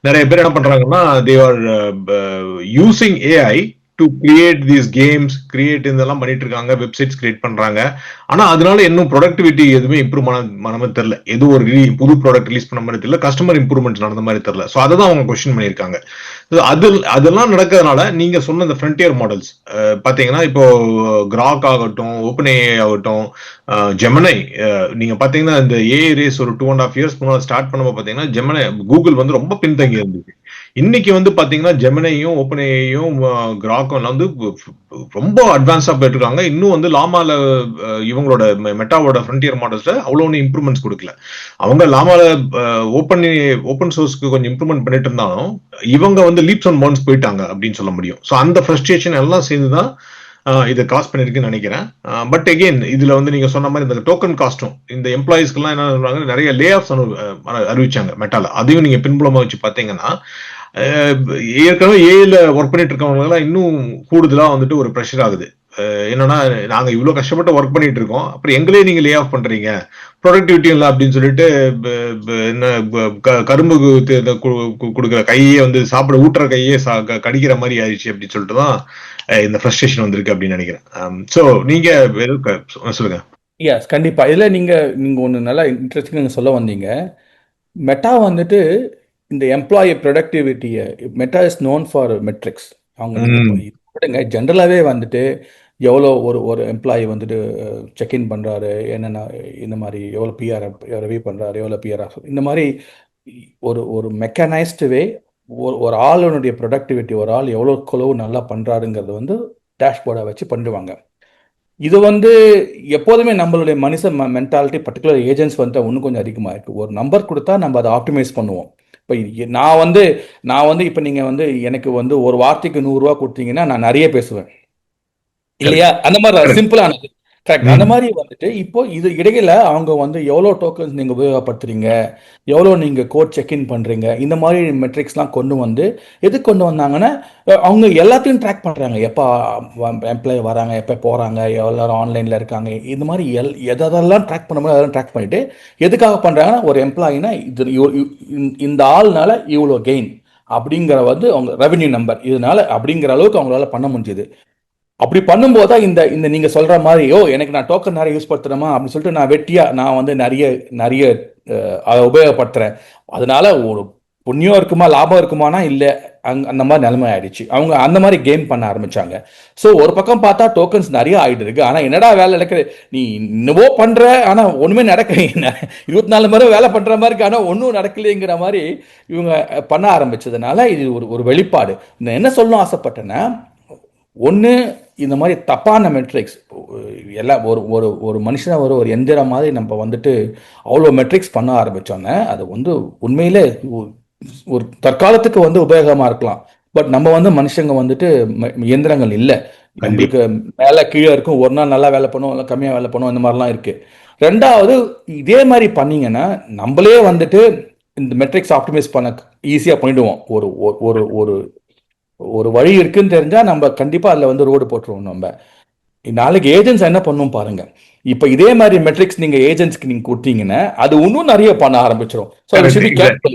நிறைய பேர் என்ன பண்றாங்கன்னா, they are using AI to create these games create இதெல்லாம் பண்ணிட்டு இருக்காங்க, வெப்சைட்ஸ் கிரியேட் பண்றாங்க. ஆனா அதனால இன்னும் ப்ரொடக்டிவிட்டி எதுவுமே இம்ப்ரூவ் பண்ண மாதிரி தெரியல. எது ஒரு புது ப்ராடக்ட் ரிலீஸ் பண்ண மாதிரி தெரியல, கஸ்டமர் இம்ப்ரூவ்மெண்ட் நடந்த மாதிரி தெரியல. ஸோ அதை தான் அவங்க கொஸ்டின் பண்ணியிருக்காங்க. அதெல்லாம் நடக்கிறதுனால நீங்க சொன்ன இந்த ஃப்ரண்டியர் மாடல்ஸ் பாத்தீங்கன்னா, இப்போ கிராக் ஆகட்டும், ஓப்பன் ஏஐ ஆகட்டும், ஜெமினை, நீங்க பாத்தீங்கன்னா இந்த ஏஐ ரேஸ் ஒரு 2.5 years முன்னாடி ஸ்டார்ட் பண்ணும்போது பாத்தீங்கன்னா ஜெமினை கூகுள் வந்து ரொம்ப பின்தங்கி இருந்துச்சு. இன்னைக்கு வந்து பாத்தீங்கன்னா ஜெமினையும் ஓப்பன் ஏஐயும் கிராக்கும் வந்து ரொம்ப அட்வான்ஸா போயிட்டு இருக்காங்க. இன்னும் வந்து லாமால இவங்களோட மெட்டாவோட ஃப்ரண்டியர் மாடல்ஸ்ல அவ்வளோ ஒன்றும் இம்ப்ரூவ்மெண்ட்ஸ் கொடுக்கல. அவங்க லாமால ஓப்பன் சோர்ஸ்க்கு கொஞ்சம் இம்ப்ரூவ்மெண்ட் பண்ணிட்டு இருந்தாலும் இவங்க வந்து லீப்ஸ் அண்ட் பவுண்ட்ஸ் போயிட்டாங்க அப்படின்னு சொல்ல முடியும். ஸோ அந்த ஃப்ரஸ்ட்ரேஷன் எல்லாம் சேர்ந்துதான் இதை காஸ்ட் பண்ணிருக்குன்னு நினைக்கிறேன். பட் அகெயின் இதுல வந்து நீங்க சொன்ன மாதிரி இந்த டோக்கன் காஸ்டும் இந்த எம்ப்ளாயிஸ்க்கு எல்லாம் என்ன சொல்றாங்க, நிறைய லே ஆஃப்ஸ் அறிவிச்சாங்க மெட்டால. அதையும் நீங்க பின்புலமா வச்சு பாத்தீங்கன்னா ஏற்கனவே ஏஐல ஒர்க் பண்ணிட்டு இருக்கவங்க எல்லாம் இன்னும் கூடுதலா வந்துட்டு ஒரு ப்ரெஷர் ஆகுது. என்னன்னா, நாங்க இவ்வளவு கஷ்டப்பட்டு ஒர்க் பண்ணிட்டு இருக்கோம், அப்புறம் எங்களே நீங்க லே ஆஃப் பண்றீங்க, ப்ரொடக்டிவிட்டி இல்லை அப்படின்னு சொல்லிட்டு என்ன கரும்பு கொடுக்குற கையே வந்து சாப்பிட ஊட்டுற கையே கடிக்கிற மாதிரி ஆயிடுச்சு அப்படின்னு சொல்லிட்டு தான் இந்த ஃப்ரஸ்ட்ரேஷன் வந்திருக்கு அப்படின்னு நினைக்கிறேன். ஸோ நீங்க சொல்லுங்க. எஸ், கண்டிப்பா. இதுல நீங்க நீங்க ஒன்று நல்லா இன்ட்ரெஸ்டிங் சொல்ல வந்தீங்க. மெட்டா வந்துட்டு இந்த எம்ப்ளாயி ப்ரொடக்டிவிட்டியை, Meta is known for metrics. அவங்க நீங்கள் ஜென்ரலாகவே வந்துட்டு எவ்வளோ ஒரு ஒரு எம்ப்ளாயி வந்துட்டு செக்இன் பண்ணுறாரு, என்னென்ன இந்த மாதிரி எவ்வளோ பிஆர் ரிவ்யூ பண்ணுறாரு, எவ்வளோ பிஆர், இந்த மாதிரி ஒரு ஒரு மெக்கனைஸ்டு வே ஒரு ஆளுடைய ப்ரொடக்டிவிட்டி, ஒரு ஆள் எவ்வளோ கொலவு நல்லா பண்ணுறாருங்கிறது வந்து டேஷ்போர்டை வச்சு பண்ணுவாங்க. இது வந்து எப்போதுமே நம்மளுடைய மனுஷ மென்டாலிட்டி, பர்டிகுலர் ஏஜென்ட்ஸ் வந்து இன்னும் கொஞ்சம் அதிகமாக இருக்குது. ஒரு நம்பர் கொடுத்தா நம்ம அதை ஆப்டிமைஸ் பண்ணுவோம். இப்போ நான் வந்து இப்போ நீங்கள் வந்து எனக்கு வந்து ஒரு வார்த்தைக்கு 100 ரூபா கொடுத்தீங்கன்னா நான் நிறைய பேசுவேன் இல்லையா? அந்த மாதிரி சிம்பிளானது. கரெக்ட். அந்த மாதிரி வந்துட்டு இப்போ இது இடையில அவங்க வந்து எவ்வளோ டோக்கன்ஸ் நீங்கள் உபயோகப்படுத்துறீங்க, எவ்வளோ நீங்கள் கோட் செக்இன் பண்ணுறீங்க, இந்த மாதிரி மெட்ரிக்ஸ்லாம் கொண்டு வந்து எதுக்கு கொண்டு வந்தாங்கன்னா, அவங்க எல்லாத்தையும் ட்ராக் பண்ணுறாங்க. எப்போ எம்ப்ளாயி வராங்க, எப்போ போகிறாங்க, எல்லாரும் ஆன்லைனில் இருக்காங்க, இந்த மாதிரி எதெல்லாம் ட்ராக் பண்ணும்போது அதெல்லாம் ட்ராக் பண்ணிட்டு எதுக்காக பண்ணுறாங்கன்னா, ஒரு எம்ப்ளாயினா இது இந்த ஆள்னால இவ்வளோ கெயின் அப்படிங்கிற வந்து அவங்க ரெவென்யூ நம்பர் இதனால அப்படிங்கிற அளவுக்கு அவங்களால பண்ண முடிஞ்சுது. அப்படி பண்ணும்போது தான் இந்த இந்த நீங்க சொல்ற மாதிரி, எனக்கு நான் டோக்கன் நிறைய யூஸ் படுத்துறேமா அப்படின்னு சொல்லிட்டு நான் வெட்டியா நான் வந்து நிறைய அதை உபயோகப்படுத்துறேன், அதனால ஒரு புண்ணியம் இருக்குமா லாபம் இருக்குமானா இல்லை, அந்த மாதிரி நிலைமை ஆயிடுச்சு. அவங்க அந்த மாதிரி கேம் பண்ண ஆரம்பிச்சாங்க. ஸோ ஒரு பக்கம் பார்த்தா டோக்கன்ஸ் நிறைய ஆயிட்டு இருக்கு. ஆனால் என்னடா வேலை நடக்குது, நீ இன்னவோ பண்ற ஆனால் ஒண்ணுமே நடக்கல, 24 மணி வேலை பண்ற மாதிரி இருக்கு ஆனால் ஒன்றும் நடக்கலைங்கிற மாதிரி இவங்க பண்ண ஆரம்பிச்சதுனால இது ஒரு வெளிப்பாடு. நான் என்ன சொல்லணும் ஆசைப்பட்டேன்னா, ஒன்று இந்த மாதிரி தப்பான மெட்ரிக்ஸ் எல்லாம் ஒரு மனுஷனை ஒரு எந்திரம் மாதிரி நம்ம வந்துட்டு அவ்வளோ மெட்ரிக்ஸ் பண்ண ஆரம்பித்தோன்னே அது வந்து உண்மையிலே ஒரு தற்காலத்துக்கு வந்து உபயோகமாக இருக்கலாம். பட் நம்ம வந்து மனுஷங்க வந்துட்டு இயந்திரங்கள் இல்லை. நம்மளுக்கு மேலே கீழே இருக்கும், ஒரு நாள் நல்லா வேலை பண்ணுவோம், இல்லை கம்மியாக வேலை பண்ணுவோம், இந்த மாதிரிலாம் இருக்குது. ரெண்டாவது, இதே மாதிரி பண்ணிங்கன்னா நம்மளே வந்துட்டு இந்த மெட்ரிக்ஸ் ஆப்டிமைஸ் பண்ண ஈஸியாக பண்ணிடுவோம். ஒரு ஒரு வழி இருக்குன்னு தெரிஞ்சா நம்ம கண்டிப்பா அதுல வந்து ரோடு போட்டுருவோம். நம்ம நாளைக்கு ஏஜென்ட்ஸ் என்ன பண்ணும் பாருங்க. இப்ப இதே மாதிரி மெட்ரிக்ஸ் நீங்க ஏஜென்ட்ஸ்க்கு நீங்க கொடுத்தீங்கன்னா அது இன்னும் நிறைய பண்ண ஆரம்பிச்சிடும்.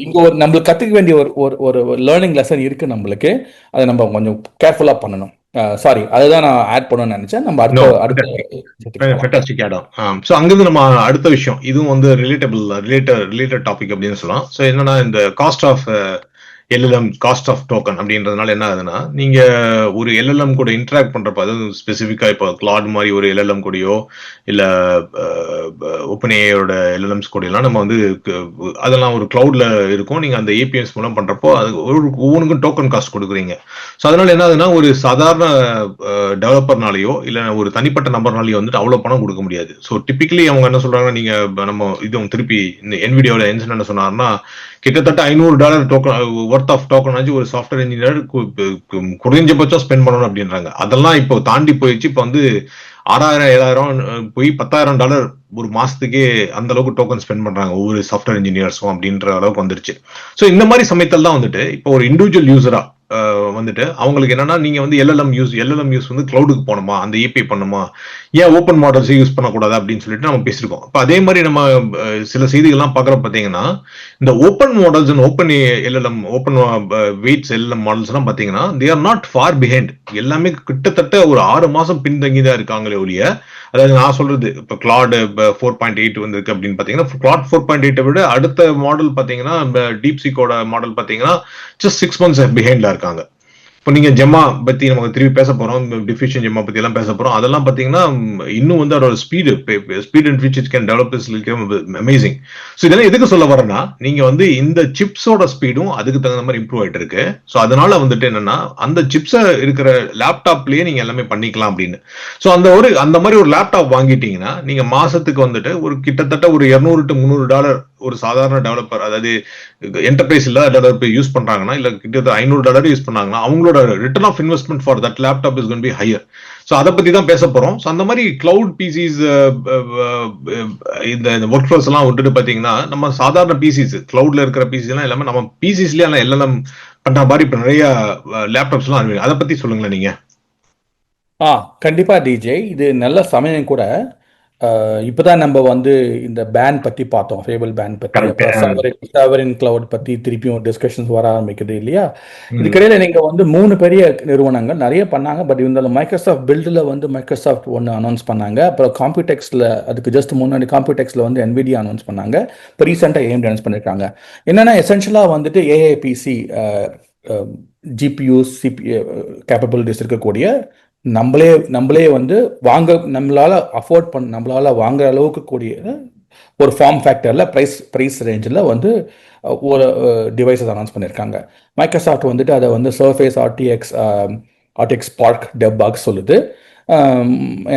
இங்க ஒரு நம்மளுக்கு கத்துக்க வேண்டிய ஒரு லேர்னிங் லெசன் இருக்கு நம்மளுக்கு. அதை நம்ம கொஞ்சம் கேர்ஃபுல்லா பண்ணணும். சாரி, அதுதான் நான் ஆட் பண்ணணும்னு நினைச்சேன். நம்ம அங்கிருந்து நம்ம அடுத்த விஷயம், இதுவும் வந்து ரிலேட்டட் டாபிக் அப்படின்னு சொல்லலாம். ஸோ என்னன்னா, இந்த cost of LLM, cost of token அப்படின்றதுனால என்ன ஆகுதுன்னா, நீங்க ஒரு LLM கூட இன்டராக்ட் பண்றப்ப, அதாவது ஸ்பெசிஃபிக்கா இப்போ கிளாட் மாதிரி ஒரு LLM கூடயோ இல்ல ஓப்பன் ஏஐயோட LLMs கூடலாம் நம்ம வந்து அதெல்லாம் ஒரு கிளவுட்ல இருக்கும். நீங்க அந்த APIs மூலம் பண்றப்போ அது ஒவ்வொன்றுக்கும் டோக்கன் காஸ்ட் கொடுக்குறீங்க. ஸோ அதனால என்ன ஆகுதுன்னா, ஒரு சாதாரண டெவலப்பர்னாலேயோ இல்ல ஒரு தனிப்பட்ட நபர்னாலேயோ வந்துட்டு அவ்வளவு பணம் கொடுக்க முடியாது. ஸோ டிபிக்கலி அவங்க என்ன சொல்றாங்க, நீங்க நம்ம இது திருப்பி இந்த NVIDIAவோட என்ஜின் என்ன சொன்னாருன்னா, கிட்டத்தட்ட $500 டோக்கன் ஒர்த் ஆஃப் டோக்கன் ஆச்சு ஒரு சாஃப்ட்வேர் இன்ஜினியர் குறைஞ்சபட்சம் ஸ்பெண்ட் பண்ணணும் அப்படின்றாங்க. அதெல்லாம் இப்போ தாண்டி போயிடுச்சு. இப்போ வந்து 6000 7000 போய் $10,000 ஒரு மாசத்துக்கே அந்த அளவுக்கு டோக்கன் ஸ்பெண்ட் பண்றாங்க ஒவ்வொரு சாஃப்ட்வேர் இன்ஜினியர்ஸும் அப்படின்ற அளவுக்கு வந்துருச்சு. ஸோ இந்த மாதிரி சமயத்தில் தான் வந்துட்டு இப்போ ஒரு இண்டிவிஜுவல் யூசரா வந்துட்டு அவங்களுக்கு என்னன்னா நீங்க வந்து எல்எல்எம் யூஸ் வந்து கிளவுடுக்கு போகணுமா, அந்த ஏபிஐ பண்ணுமா, ஏன் ஓப்பன் மாடல்ஸ் யூஸ் பண்ணக்கூடாது அப்படின்னு சொல்லிட்டு நம்ம பேசியிருக்கோம். இப்போ அதே மாதிரி நம்ம சில செய்திகள்லாம் பார்க்குற பார்த்தீங்கன்னா, இந்த open models and open LLM open weights LLM models எல்லாம் பார்த்தீங்கன்னா they are not for behind. எல்லாமே கிட்டத்தட்ட ஒரு 6 மாசம் பின்தங்கி தான் இருக்காங்களே ஒழிய, அதாவது நான் சொல்றது இப்போ கிளாட் 4.8 வந்திருக்கு அப்படின்னு பாத்தீங்கன்னா, கிளாட் 4.8 விட அடுத்த மாடல் பாத்தீங்கன்னா டீப் சீக்கோட மாடல் பாத்தீங்கன்னா ஜஸ்ட் 6 months பிஹைண்ட்ல இருக்காங்க. இப்போ நீங்க ஜெம்மா பத்தி நமக்கு திரும்பி பேச போறோம், டிஃபிஷன் ஜெம்மா பத்தி எல்லாம் பேச போறோம். அதெல்லாம் பாத்தீங்கன்னா இன்னும் வந்து அதோட speed and features can develop is amazing. So இதெல்லாம் எதுக்கு சொல்ல வரேன்னா, நீங்க வந்து இந்த சிப்ஸோட ஸ்பீடும் அதுக்கு தகுந்த மாதிரி இம்ப்ரூவ் ஆயிட்டு இருக்கு. ஸோ அதனால வந்துட்டு என்னன்னா அந்த சிப்ஸை இருக்கிற லேப்டாப்லயே நீங்க எல்லாமே பண்ணிக்கலாம் அப்படின்னு. ஸோ அந்த மாதிரி ஒரு லேப்டாப் வாங்கிட்டீங்கன்னா நீங்க மாசத்துக்கு வந்துட்டு ஒரு கிட்டத்தட்ட ஒரு $200 to $300 ஒரு சாதாரண டெவலப்பர், அதாவது என்டர்பிரைஸ் இல்ல டெவலப்பர் யூஸ் பண்றாங்கன்னா, இல்ல கிட்டத்தட்ட $500 யூஸ் பண்ணாங்கன்னா அவங்களோட return of investment for that laptop is going to be higher. So அதை பத்தி தான் பேச போறோம். ஸோ அந்த மாதிரி கிளவுட் பிசிஸ் இந்த ஒர்க் ஃப்ளோஸ் எல்லாம் விட்டுட்டு பாத்தீங்கன்னா, நம்ம சாதாரண பிசிஸ் கிளவுட்ல இருக்கிற பிசிஸ் எல்லாம் எல்லாமே நம்ம பிசிஸ்லயே எல்லாம் பண்ற மாதிரி இப்ப நிறைய லேப்டாப்ஸ் எல்லாம் அதை பத்தி சொல்லுங்களேன் நீங்க. கண்டிப்பா டிஜே, இது நல்ல சமயம் கூட. இப்பதான் நம்ம வந்து இந்த பேன் பத்தி பார்த்தோம், ஃபேபிள் பேன் பத்தி. அப்ப சாவரின் கிளவுட் பத்தி திருப்பியும் டிஸ்கஷன்ஸ் வர ஆரம்பிக்குது இல்லையா? இதுக்கிடையில நீங்க வந்து 3 பெரிய நிறுவனங்கள் நிறைய பண்ணாங்க. பட் இருந்தாலும் மைக்ரோசாஃப்ட் பில்டில் வந்து மைக்ரோசாஃப்ட் ஒன்று அனௌன்ஸ் பண்ணாங்க. அப்புறம் காம்ப்யூடெக்ஸ்ல அதுக்கு ஜஸ்ட் முன்னாடி காம்ப்யூடெக்ஸ்ல வந்து NVIDIA அனௌன்ஸ் பண்ணாங்க. இப்போ ரீசெண்டாக AMD அனௌன்ஸ் பண்ணிருக்காங்க. என்னன்னா எசென்ஷியலாக வந்துட்டு ஏஐபிசி GPU CPU கேப்பபிலிட்டிஸ் இருக்கக்கூடிய நம்மளே வந்து நம்மளால அஃபோர்ட் நம்மளால வாங்குற அளவுக்கு கூடிய ஒரு ஃபார்ம் ஃபேக்டர்ல ப்ரைஸ் ரேஞ்சில் வந்து ஒரு டிவைஸஸ் அனௌன்ஸ் பண்ணியிருக்காங்க. மைக்ரோசாஃப்ட் வந்துட்டு அதை வந்து சர்ஃபேஸ் RTX Spark DevBug சொல்லுது.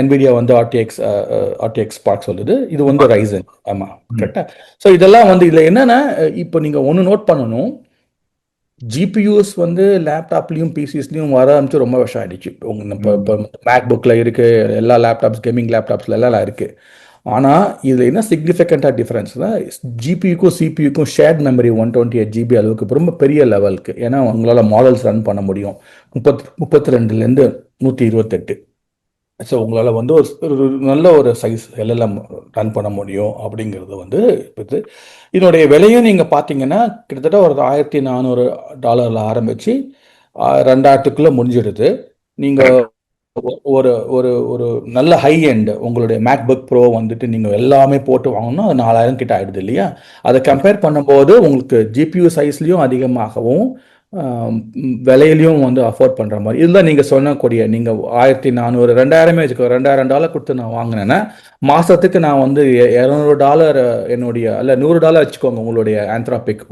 NVIDIA வந்து RTX Spark சொல்லுது. இது வந்து Ryzen. ஆமா, கரெக்டா? ஸோ இதெல்லாம் வந்து இதில் என்னன்னா, இப்போ நீங்க ஒன்று நோட் பண்ணணும், ஜிபியூஸ் வந்து லேப்டாப்லையும் பிசிஸ்லையும் வர ஆரம்பிச்சு ரொம்ப வருஷம் ஆயிடுச்சு. இப்போ மேக் புக்கில் இருக்கு, எல்லா லேப்டாப்ஸ் கேமிங் லேப்டாப்ஸ்ல எல்லாம் இருக்கு. ஆனால் இதில் என்ன சிக்னிஃபிகண்டாக டிஃப்ரென்ஸ்னா, ஜிபியூக்கும் சிபியூக்கும் ஷேர்ட் மெமரி 128 GB அளவுக்கு ரொம்ப பெரிய லெவலுக்கு. ஏன்னா உங்களால் மாடல்ஸ் ரன் பண்ண முடியும் 32லேருந்து 128. ஸோ உங்களால் வந்து ஒரு நல்ல ஒரு சைஸ் எல்எல்எம் ரன் பண்ண முடியும் அப்படிங்கிறது வந்து இது. இதனுடைய விலையும் நீங்கள் பார்த்தீங்கன்னா கிட்டத்தட்ட ஒரு $1,400 ஆரம்பித்து 2000க்குள்ளே முடிஞ்சிடுது. நீங்கள் ஒரு ஒரு ஒரு நல்ல ஹை எண்ட் உங்களுடைய மேக் புக் ப்ரோ வந்துட்டு நீங்கள் எல்லாமே போட்டு வாங்கணும்னா அது 4000 கிட்ட ஆகிடுது இல்லையா? அதை கம்பேர் பண்ணும்போது உங்களுக்கு ஜிபியூ சைஸ்லையும் அதிகமாகவும் விலையிலையும் வந்து அஃபோர்ட் பண்ணுற மாதிரி. இதுதான் நீங்கள் சொன்னக்கூடிய, நீங்கள் 1400 2000 வச்சுக்கோ, $2000 கொடுத்து நான் வாங்கினேன்னா மாதத்துக்கு நான் வந்து $200 என்னுடைய, இல்லை $100 வச்சுக்கோங்க உங்களுடைய ஆந்த்ராபிக்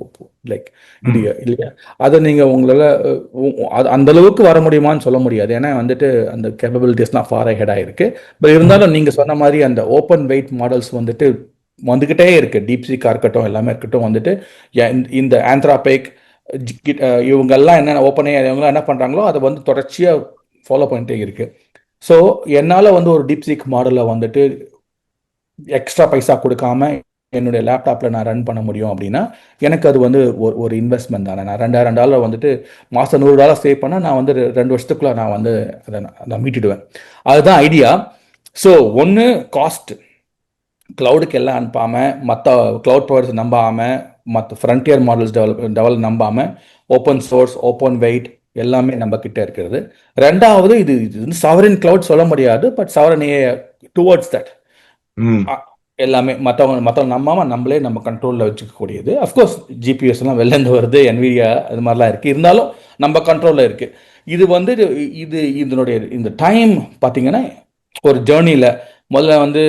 லைக் இது இல்லையா? அதை நீங்கள் உங்களால் அந்த அளவுக்கு வர முடியுமான்னு சொல்ல முடியாது. ஏன்னா வந்துட்டு அந்த கேப்பபிலிட்டிஸ்லாம் ஃபார் ஹெடாக இருக்கு. பட் இருந்தாலும் நீங்கள் சொன்ன மாதிரி அந்த ஓப்பன் வெயிட் மாடல்ஸ் வந்துட்டு வந்துக்கிட்டே இருக்கு. டீப்சீக்காக இருக்கட்டும், எல்லாமே இருக்கட்டும், வந்துட்டு இந்த ஆந்த்ராபிக் இவங்கெல்லாம் என்னென்ன ஓப்பனே இவங்கெல்லாம் என்ன பண்ணுறாங்களோ அதை வந்து தொடர்ச்சியாக ஃபாலோ பண்ணிட்டே இருக்கு. ஸோ என்னால் வந்து ஒரு டீப்சீக் மாடலை வந்துட்டு எக்ஸ்ட்ரா பைசா கொடுக்காம என்னுடைய லேப்டாப்பில் நான் ரன் பண்ண முடியும் அப்படின்னா எனக்கு அது வந்து ஒரு இன்வெஸ்ட்மெண்ட் தானே. நான் $2000 வந்துட்டு மாதம் $100 சேவ் பண்ணால் நான் வந்து 2 வருஷத்துக்குள்ள நான் வந்து அதை மீட்டிடுவேன். அதுதான் ஐடியா. ஸோ ஒன்று காஸ்ட், கிளவுடுக்கு எல்லாம் அனுப்பாமல், மற்ற கிளவுட் ப்ரொவைடர்ஸ் நம்பாமல், மற்ற ஃப்ரண்டியர் மாடல்ஸ் டெவலப் நம்பாமல், ஓப்பன் சோர்ஸ் ஓப்பன் வெயிட் எல்லாமே நம்ம கிட்ட இருக்கிறது. ரெண்டாவது, இது சாவரின் கிளவுட் சொல்ல முடியாது, பட் சாவரின் டுவர்ட்ஸ் தட் எல்லாமே மற்றவங்க நம்பாம நம்மளே நம்ம கண்ட்ரோலில் வச்சுக்கக்கூடியது. அஃப்கோர்ஸ் ஜிபிஎஸ் எல்லாம் வெளிலேருந்து வருது, NVIDIA அது மாதிரிலாம் இருக்குது, இருந்தாலும் நம்ம கண்ட்ரோலில் இருக்குது. இது வந்து இதனுடைய இந்த டைம் பார்த்தீங்கன்னா ஒரு ஜேர்னியில் முதல்ல வந்து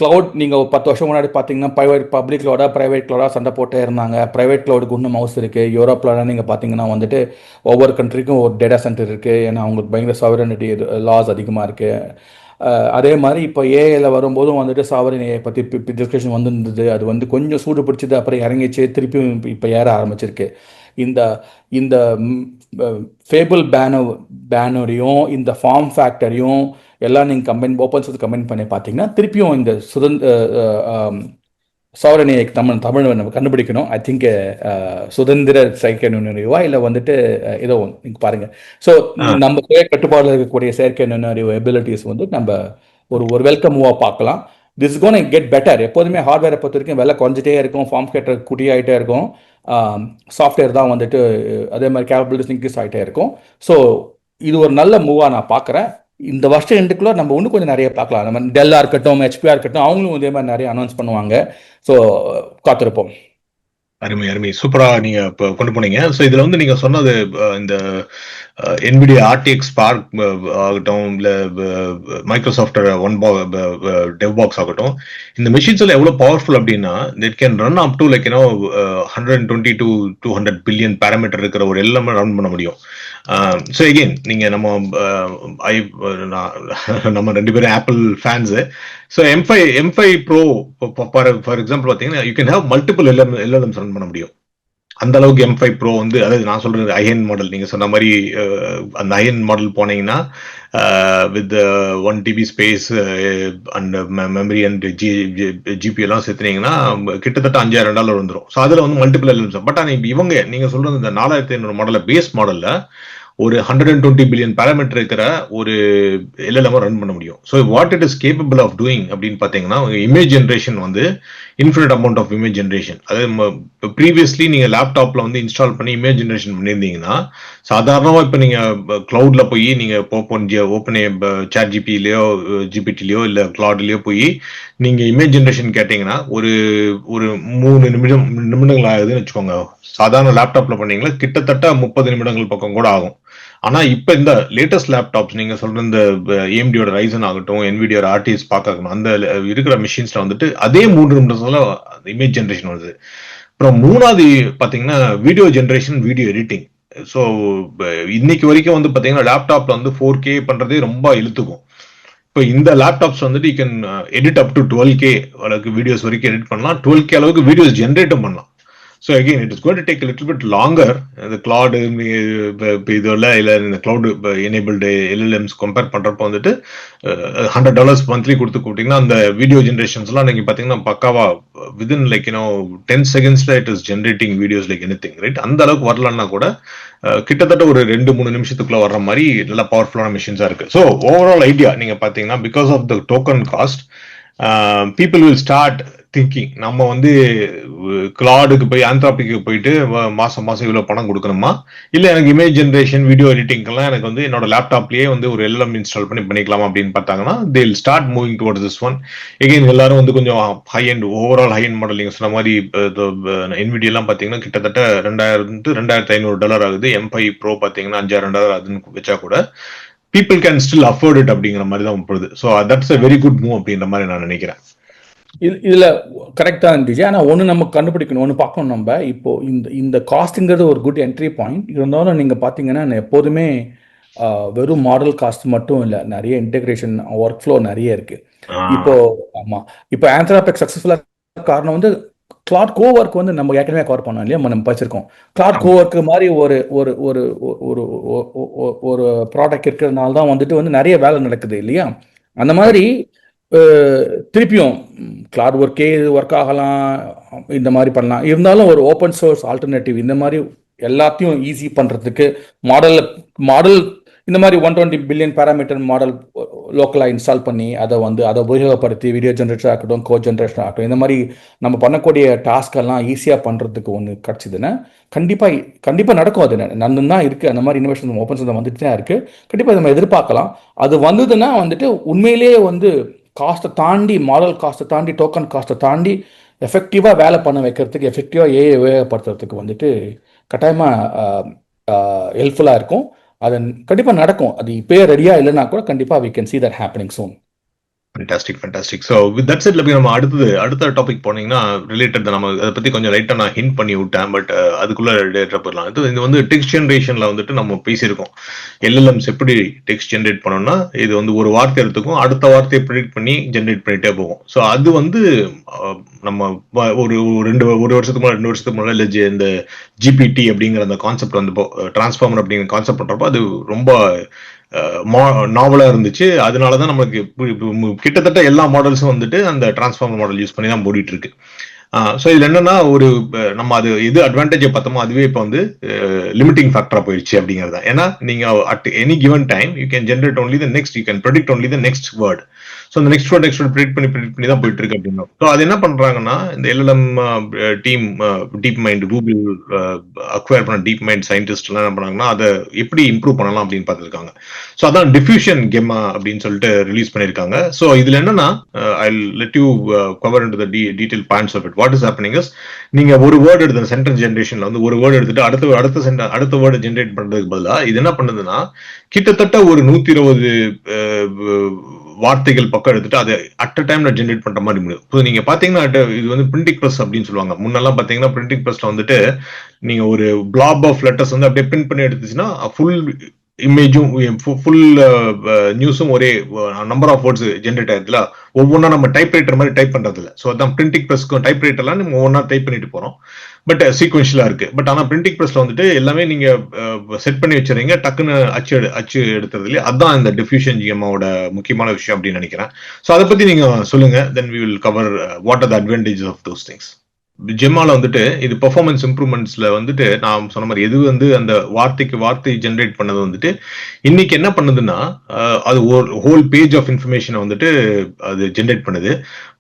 கிளவுட் நீங்கள் 10 வருஷம் முன்னாடி பார்த்தீங்கன்னா பப்ளிக் கிளவுடா ப்ரைவேட் கிளவுடா சண்டை போட்டே இருந்தாங்க. ப்ரைவேட் கிளவுடுக்கு இன்னும் மவுஸ் இருக்குது. யூரோப்பில் நீங்கள் பார்த்தீங்கன்னா வந்துட்டு ஒவ்வொரு கண்ட்ரிக்கும் ஒரு டேட்டா சென்டர் இருக்குது. ஏன்னா அவங்களுக்கு பயங்கர சாவரனிட்டி லாஸ் அதிகமாக இருக்குது. அதே மாதிரி இப்போ ஏஐல வரும்போதும் வந்துட்டு சாவரின் ஏஐ பற்றி டிஸ்கஷன் வந்துருந்தது. அது வந்து கொஞ்சம் சூடு பிடிச்சது, அப்புறம் இறங்கிச்சு, திருப்பியும் இப்போ ஏற ஆரம்பிச்சிருக்கு. இந்த ஃபேபிள் பேனரையும் இந்த ஃபார்ம் ஃபேக்டரையும் எல்லாம் நீங்கள் ஓப்பன் சோர்ஸ் கம்பைன் பண்ணி பார்த்தீங்கன்னா திருப்பியும் இந்த சாவரணி தமிழ் நம்ம கண்டுபிடிக்கணும். ஐ திங்க் சுதந்திர செயற்கை நுண்ணறிவா இல்லை வந்துட்டு ஏதோ நீங்க பாருங்க. ஸோ நம்ம சுய கட்டுப்பாடுல இருக்கக்கூடிய செயற்கை நுண்ணறிவு எபிலிட்டிஸ் வந்து நம்ம ஒரு வெல்கம் மூவா பார்க்கலாம். This gonna get better. எப்போதுமே ஹார்ட்வேரை பொறுத்த வரைக்கும் விலை குறைஞ்சிட்டே இருக்கும், ஃபார்ம் ஃபேக்டர் குட்டியாகிட்டே இருக்கும், சாஃப்ட்வேர் தான் வந்துட்டு அதே மாதிரி கேப்பபிலிட்டிஸ் இன்க்ரீஸ் ஆகிட்டே இருக்கும். ஸோ இது ஒரு நல்ல மூவாக நான் பார்க்குறேன். இந்த வருஷம் எண்டுக்குள்ள நம்ம இன்னும் கொஞ்சம் நிறைய பார்க்கலாம். நம்ம டெல்லா இருக்கட்டும், ஹெச்பிஆர் இருக்கட்டும், அவங்களும் இதே மாதிரி நிறைய அனௌன்ஸ் பண்ணுவாங்க. ஸோ காத்திருப்போம். அருமை அருமை, சூப்பரா நீங்க இப்போ கொண்டு போனீங்க. ஸோ இதுல வந்து நீங்க சொன்னது இந்த NVIDIA RTX Spark ஆகட்டும், இல்ல மைக்ரோசாஃப்ட் டெவ்பாக்ஸ் ஆகட்டும், இந்த மெஷின்ஸ் எல்லாம் எவ்வளவு பவர்ஃபுல் அப்படின்னா it can run up to like 120 to 200 billion parameter இருக்கிற ஒரு எல்லாமே ரன் பண்ண முடியும். ஸோ எகெயின் நீங்க நம்ம ரெண்டு பேரும் Apple fans. So M5 Pro for example பார்த்தீங்கன்னா you can have multiple LLMs run பண்ண முடியும். அந்த அளவுக்கு M5 Pro வந்து, அதாவது நான் சொல்றது ஹை-எண்ட் மாடல். நீங்க சொன்ன மாதிரி அந்த ஹை-எண்ட் மாடல் போனீங்கன்னா with 1 TB space and memory and GB எல்லாம் சேர்த்துனீங்கன்னா கிட்டத்தட்ட $5,000 வந்துடும். ஸோ அதுல வந்து மல்டிபிள் LLMs. பட் ஆனால் இவங்க நீங்க சொல்றது இந்த 4500 மாடல பேஸ் மாடல்ல ஒரு 120 பில்லியன் பேராமீட்டர் இருக்கிற ஒரு LLM ரன் பண்ண முடியும். So what it is capable of doing அப்படின்னு பார்த்தீங்கன்னா, இமேஜ் ஜென்ரேஷன் வந்து infinite amount of image generation. அதாவது ப்ரீவியஸ்லி நீங்க லேப்டாப்ல வந்து இன்ஸ்டால் பண்ணி இமேஜ் ஜென்ரேஷன் பண்ணியிருந்தீங்கன்னா, சாதாரணமாக இப்போ நீங்க கிளவுட்ல போய் நீங்க ஓப்பன் சாட் ஜிபிலையோ ஜிபிடிலையோ இல்லை கிளவுட்லயோ போய் நீங்க இமேஜ் ஜென்ரேஷன் கேட்டீங்கன்னா ஒரு 3 நிமிடங்கள் ஆகுதுன்னு வச்சுக்கோங்க. சாதாரண லேப்டாப்ல பண்ணீங்கன்னா கிட்டத்தட்ட 30 நிமிடங்கள் பக்கம் கூட ஆகும். ஆனா இப்ப இந்த லேட்டஸ்ட் லேப்டாப்ஸ் நீங்க சொல்ற இந்த AMDயோட Ryzen ஆகட்டும், NVIDIA RTX பார்க்கணும், அந்த இருக்கிற மிஷின்ஸ்ல வந்துட்டு அதே 3 நிமிஷத்துல இமேஜ் ஜென்ரேஷன் வருது. அப்புறம் மூணாவது பாத்தீங்கன்னா video generation, video editing. So இன்னைக்கு வரைக்கும் வந்து பாத்தீங்கன்னா லேப்டாப்ல வந்து 4K பண்றதே ரொம்ப இழுத்துக்கும். இப்போ இந்த லேப்டாப்ஸ் வந்துட்டு you can edit up to 12K அளவுக்கு வீடியோஸ் வரைக்கும் எடிட் பண்ணலாம், 12K அளவுக்கு வீடியோஸ் ஜென்ரேட்டும் பண்ணலாம். So again it is going to take little bit longer. இந்த கிளவுட் இதெல்லாம் இல்லை, இந்த கிளவுட் எனேபிள்டு LLMs கம்பேர் பண்றப்போ வந்துட்டு $100 மந்த்லி கொடுத்து கூப்பிட்டீங்கன்னா அந்த வீடியோ ஜென்ரேஷன்ஸ்லாம் நீங்க பாத்தீங்கன்னா பக்காவா வித்தின் லைக் 10 செகண்ட்ஸ்ல it is generating videos like anything, right? அந்த அளவுக்கு வரலன்னா கூட கிட்டத்தட்ட ஒரு 2-3 நிமிஷத்துக்குள்ள வர்ற மாதிரி நல்ல பவர்ஃபுல்லான மிஷின்ஸா இருக்கு. ஸோ ஓவரால் ஐடியா நீங்க பாத்தீங்கன்னா because of the token cost people will start thinking, நம்ம வந்து கிளாடுக்கு போய் ஆந்த்ராபிக்கு போயிட்டு மாசம் இவ்வளவு பணம் கொடுக்கணுமா, இல்ல எனக்கு இமேஜ் ஜென்ரேஷன் வீடியோ எடிட்டிங்லாம் எனக்கு வந்து என்னோட லேப்டாப்லயே வந்து ஒரு LLM இன்ஸ்டால் பண்ணிக்கலாம் அப்படின்னு பார்த்தாங்கன்னா they will start moving towards this one. Again எல்லாரும் வந்து கொஞ்சம் high and overall high and model நீங்க சொன்ன மாதிரி NVIDIA எல்லாம் பாத்தீங்கன்னா கிட்டத்தட்ட $2,500 ஆகுது. M5 Pro பாத்தீங்கன்னா $5,000 அதுன்னு வச்சா கூட people can still afford it அப்படிங்கிற மாதிரி தான் போகுது. So that's a very good move அப்படின்ற மாதிரி நான் நினைக்கிறேன். இதுல கரெக்டா இருந்துச்சு. ஆனா ஒண்ணு நம்ம கண்டுபிடிக்கணும், ஒண்ணு பார்க்கணும். நம்ம இப்போ இந்த காஸ்ட்ங்கிறது ஒரு குட் என்ட்ரி பாயிண்ட் இருந்தாலும் நீங்க பாத்தீங்கன்னா எப்போதுமே வெறும் மாடல் காஸ்ட் மட்டும் இல்ல, நிறைய இன்டெகிரேஷன் ஒர்க் ஃப்ளோ நிறைய இருக்கு. இப்போ ஆமா, இப்போ ஆந்த்ராபிக் சக்சஸ்ஃபுல்லா காரணம் வந்து கிளாட் கோவர்க் வந்து நம்ம ஏற்கனவே கவர் பண்ணோம் இல்லையா, நம்ம படிச்சிருக்கோம். கிளாட் கோவர்க் மாதிரி ஒரு ஒரு ஒரு ஒரு ஒரு ப்ராடக்ட் இருக்கிறதுனால தான் வந்துட்டு வந்து நிறைய வேலை நடக்குது இல்லையா. அந்த மாதிரி திருப்பியும் கிளாட் ஒர்க்கே ஒர்க் ஆகலாம், இந்த மாதிரி பண்ணலாம். இருந்தாலும் ஒரு ஓப்பன் சோர்ஸ் ஆல்டர்னேட்டிவ் இந்த மாதிரி எல்லாத்தையும் ஈஸி பண்றதுக்கு மாடல் இந்த மாதிரி 120 பில்லியன் பேராமீட்டர் மாடல் லோக்கலாக இன்ஸ்டால் பண்ணி அதை உபயோகப்படுத்தி வீடியோ ஜென்ரேட்டர் ஆகட்டும், கோட் ஜென்ரேஷன் ஆகட்டும், இந்த மாதிரி நம்ம பண்ணக்கூடிய டாஸ்க் எல்லாம் ஈஸியாக பண்ணுறதுக்கு ஒன்று கிடச்சிதுன்னா கண்டிப்பாக நடக்கும். அது நன்னு தான் இருக்குது. அந்த மாதிரி இனோவேஷன் ஓப்பன் சோர்ஸ் வந்துட்டு தான் இருக்குது. கண்டிப்பாக நம்ம எதிர்பார்க்கலாம். அது வந்ததுன்னா வந்துட்டு உண்மையிலேயே வந்து காஸ்ட்டை தாண்டி, மாடல் காஸ்ட்டை தாண்டி, டோக்கன் காஸ்ட்டை தாண்டி எஃபெக்டிவாக வேலை பண்ண வைக்கிறதுக்கு, எஃபெக்டிவாக உபயோகப்படுத்துறதுக்கு வந்துட்டு கட்டாயமாக ஹெல்ப்ஃபுல்லாக இருக்கும். அது கண்டிப்பாக நடக்கும். அது இப்போயே ரெடியாக இல்லைன்னா கூட கண்டிப்பாக we can see that happening soon. Fantastic. So with that set நம்ம அடுத்த டாபிக் போனீங்கன்னா ரிலேட்டட் நம்ம அதை பத்தி கொஞ்சம் லைட்டா நான் ஹிண்ட் பண்ணி விட்டேன். பட் அதுக்குள்ள டேட்டா போயிடலாம். இது வந்து டெக்ஸ்ட் ஜென்ரேஷன்ல வந்துட்டு நம்ம பேசியிருக்கோம். LLMs எப்படி டெக்ஸ்ட் ஜென்ரேட் பண்ணோம்னா இது வந்து ஒரு வார்த்தை எடுத்துக்கும், அடுத்த வார்த்தையை ப்ரிடிக்ட் பண்ணி ஜென்ரேட் பண்ணிட்டே போகும். ஸோ அது வந்து நம்ம ஒரு 2 வருஷத்துக்கு முன்னாடி இல்லை இந்த GPT அப்படிங்கிற அந்த கான்செப்ட் வந்து டிரான்ஸ்ஃபார்மர் அப்படிங்கிற கான்செப்ட் பண்றப்போ அது ரொம்ப நாவலா இருந்துச்சு. அதனாலதான் நம்மளுக்கு கிட்டத்தட்ட எல்லா மாடல்ஸும் வந்துட்டு அந்த டிரான்ஸ்ஃபார்மர் மாடல் யூஸ் பண்ணி தான் ஓடிட்டு இருக்கு. ஸோ இதுல என்னன்னா ஒரு நம்ம அது எது அட்வான்டேஜை பார்த்தோமோ அதுவே இப்போ வந்து லிமிட்டிங் ஃபேக்டரா போயிடுச்சு அப்படிங்கிறது தான். ஏன்னா நீங்க at any given time you can generate only the next, you can predict only the next word. So அந்த நெக்ஸ்ட் வேர்ட் ப்ரெடிக்ட் பண்ணி தான் போயிட்டு இருக்கு அப்படின்னா, ஸோ அது என்ன பண்றாங்கன்னா இந்த LLM team, deep mind, Google acquire பண்ண டீப் மைண்ட் சயின்டிஸ்ட் எல்லாம் என்ன பண்ணாங்கன்னா அதை எப்படி இம்ப்ரூவ் பண்ணலாம் அப்படின்னு பார்த்துருக்காங்க. ஸோ அதான் டிஃப்யூஷன் கெம்மா அப்படின்னு சொல்லிட்டு ரிலீஸ் பண்ணியிருக்காங்க. ஸோ இதுல என்னன்னா I let you cover into the detail points of it. What is happening is, நீங்க ஒரு வேர்டு எடுத்த சென்டென்ஸ் ஜென்ரேஷன்ல வந்து ஒரு வேர்டு எடுத்துட்டு அடுத்த வேர்டு ஜென்ரேட் பண்றதுக்கு பதிலா இது என்ன பண்ணுதுன்னா கிட்டத்தட்ட ஒரு 120 வார்த்தைகள் பக்கம் எடுத்துட்டு அதை அட் அ டைம்ல ஜென்ரேட் பண்ற மாதிரி முடியும். இப்போ நீங்க பாத்தீங்கன்னா இது வந்து பிரிண்டிங் பிரஸ் அப்படின்னு சொல்லுவாங்க. முன்னெல்லாம் பாத்தீங்கன்னா பிரிண்டிங் பிரஸ்ல வந்துட்டு நீங்க ஒரு பிளாப் ஆஃப் லெட்டர்ஸ் வந்து அப்படியே பிரிண்ட் பண்ணி எடுத்துச்சுன்னா ஃபுல் இமேஜும் ஃபுல் நியூஸும் ஒரே நம்பர் ஆஃப் வேர்ட்ஸ் ஜென்ரேட் ஆயிருதுல. ஒவ்வொன்றா நம்ம டைப் ரைட்டர் மாதிரி டைப் பண்றது இல்லை. ஸோ அதான் பிரிண்டிங் ப்ரெஸ்க்கும் டைப் ரைட்டர்லாம் நம்ம ஒவ்வொன்றா டைப் பண்ணிட்டு போறோம். பட் சீக்வன்ஷியலா இருக்கு. பட் ஆனால் பிரிண்டிங் ப்ரெஸ்ல வந்துட்டு எல்லாமே நீங்க செட் பண்ணி வச்சுறீங்க, டக்குன்னு அச்சு எடுத்துறது இல்லையா. அதுதான் இந்த டிஃப்யூஷன் ஜிஎம்ஓட முக்கியமான விஷயம் அப்படின்னு நினைக்கிறேன். ஸோ அதை பத்தி நீங்க சொல்லுங்க, then we will cover what are the advantages of those things. ஜெம்மால வந்துட்டு இது பெர்ஃபார்மன்ஸ் இம்ப்ரூவ்மெண்ட்ஸ்ல வந்துட்டு நான் சொன்ன மாதிரி எது வந்து அந்த வார்த்தைக்கு வார்த்தை ஜென்ரேட் பண்ணது வந்துட்டு இன்னைக்கு என்ன பண்ணுதுன்னா அது ஒரு ஹோல் பேஜ் ஆஃப் இன்ஃபர்மேஷனை வந்துட்டு அது ஜென்ரேட் பண்ணுது.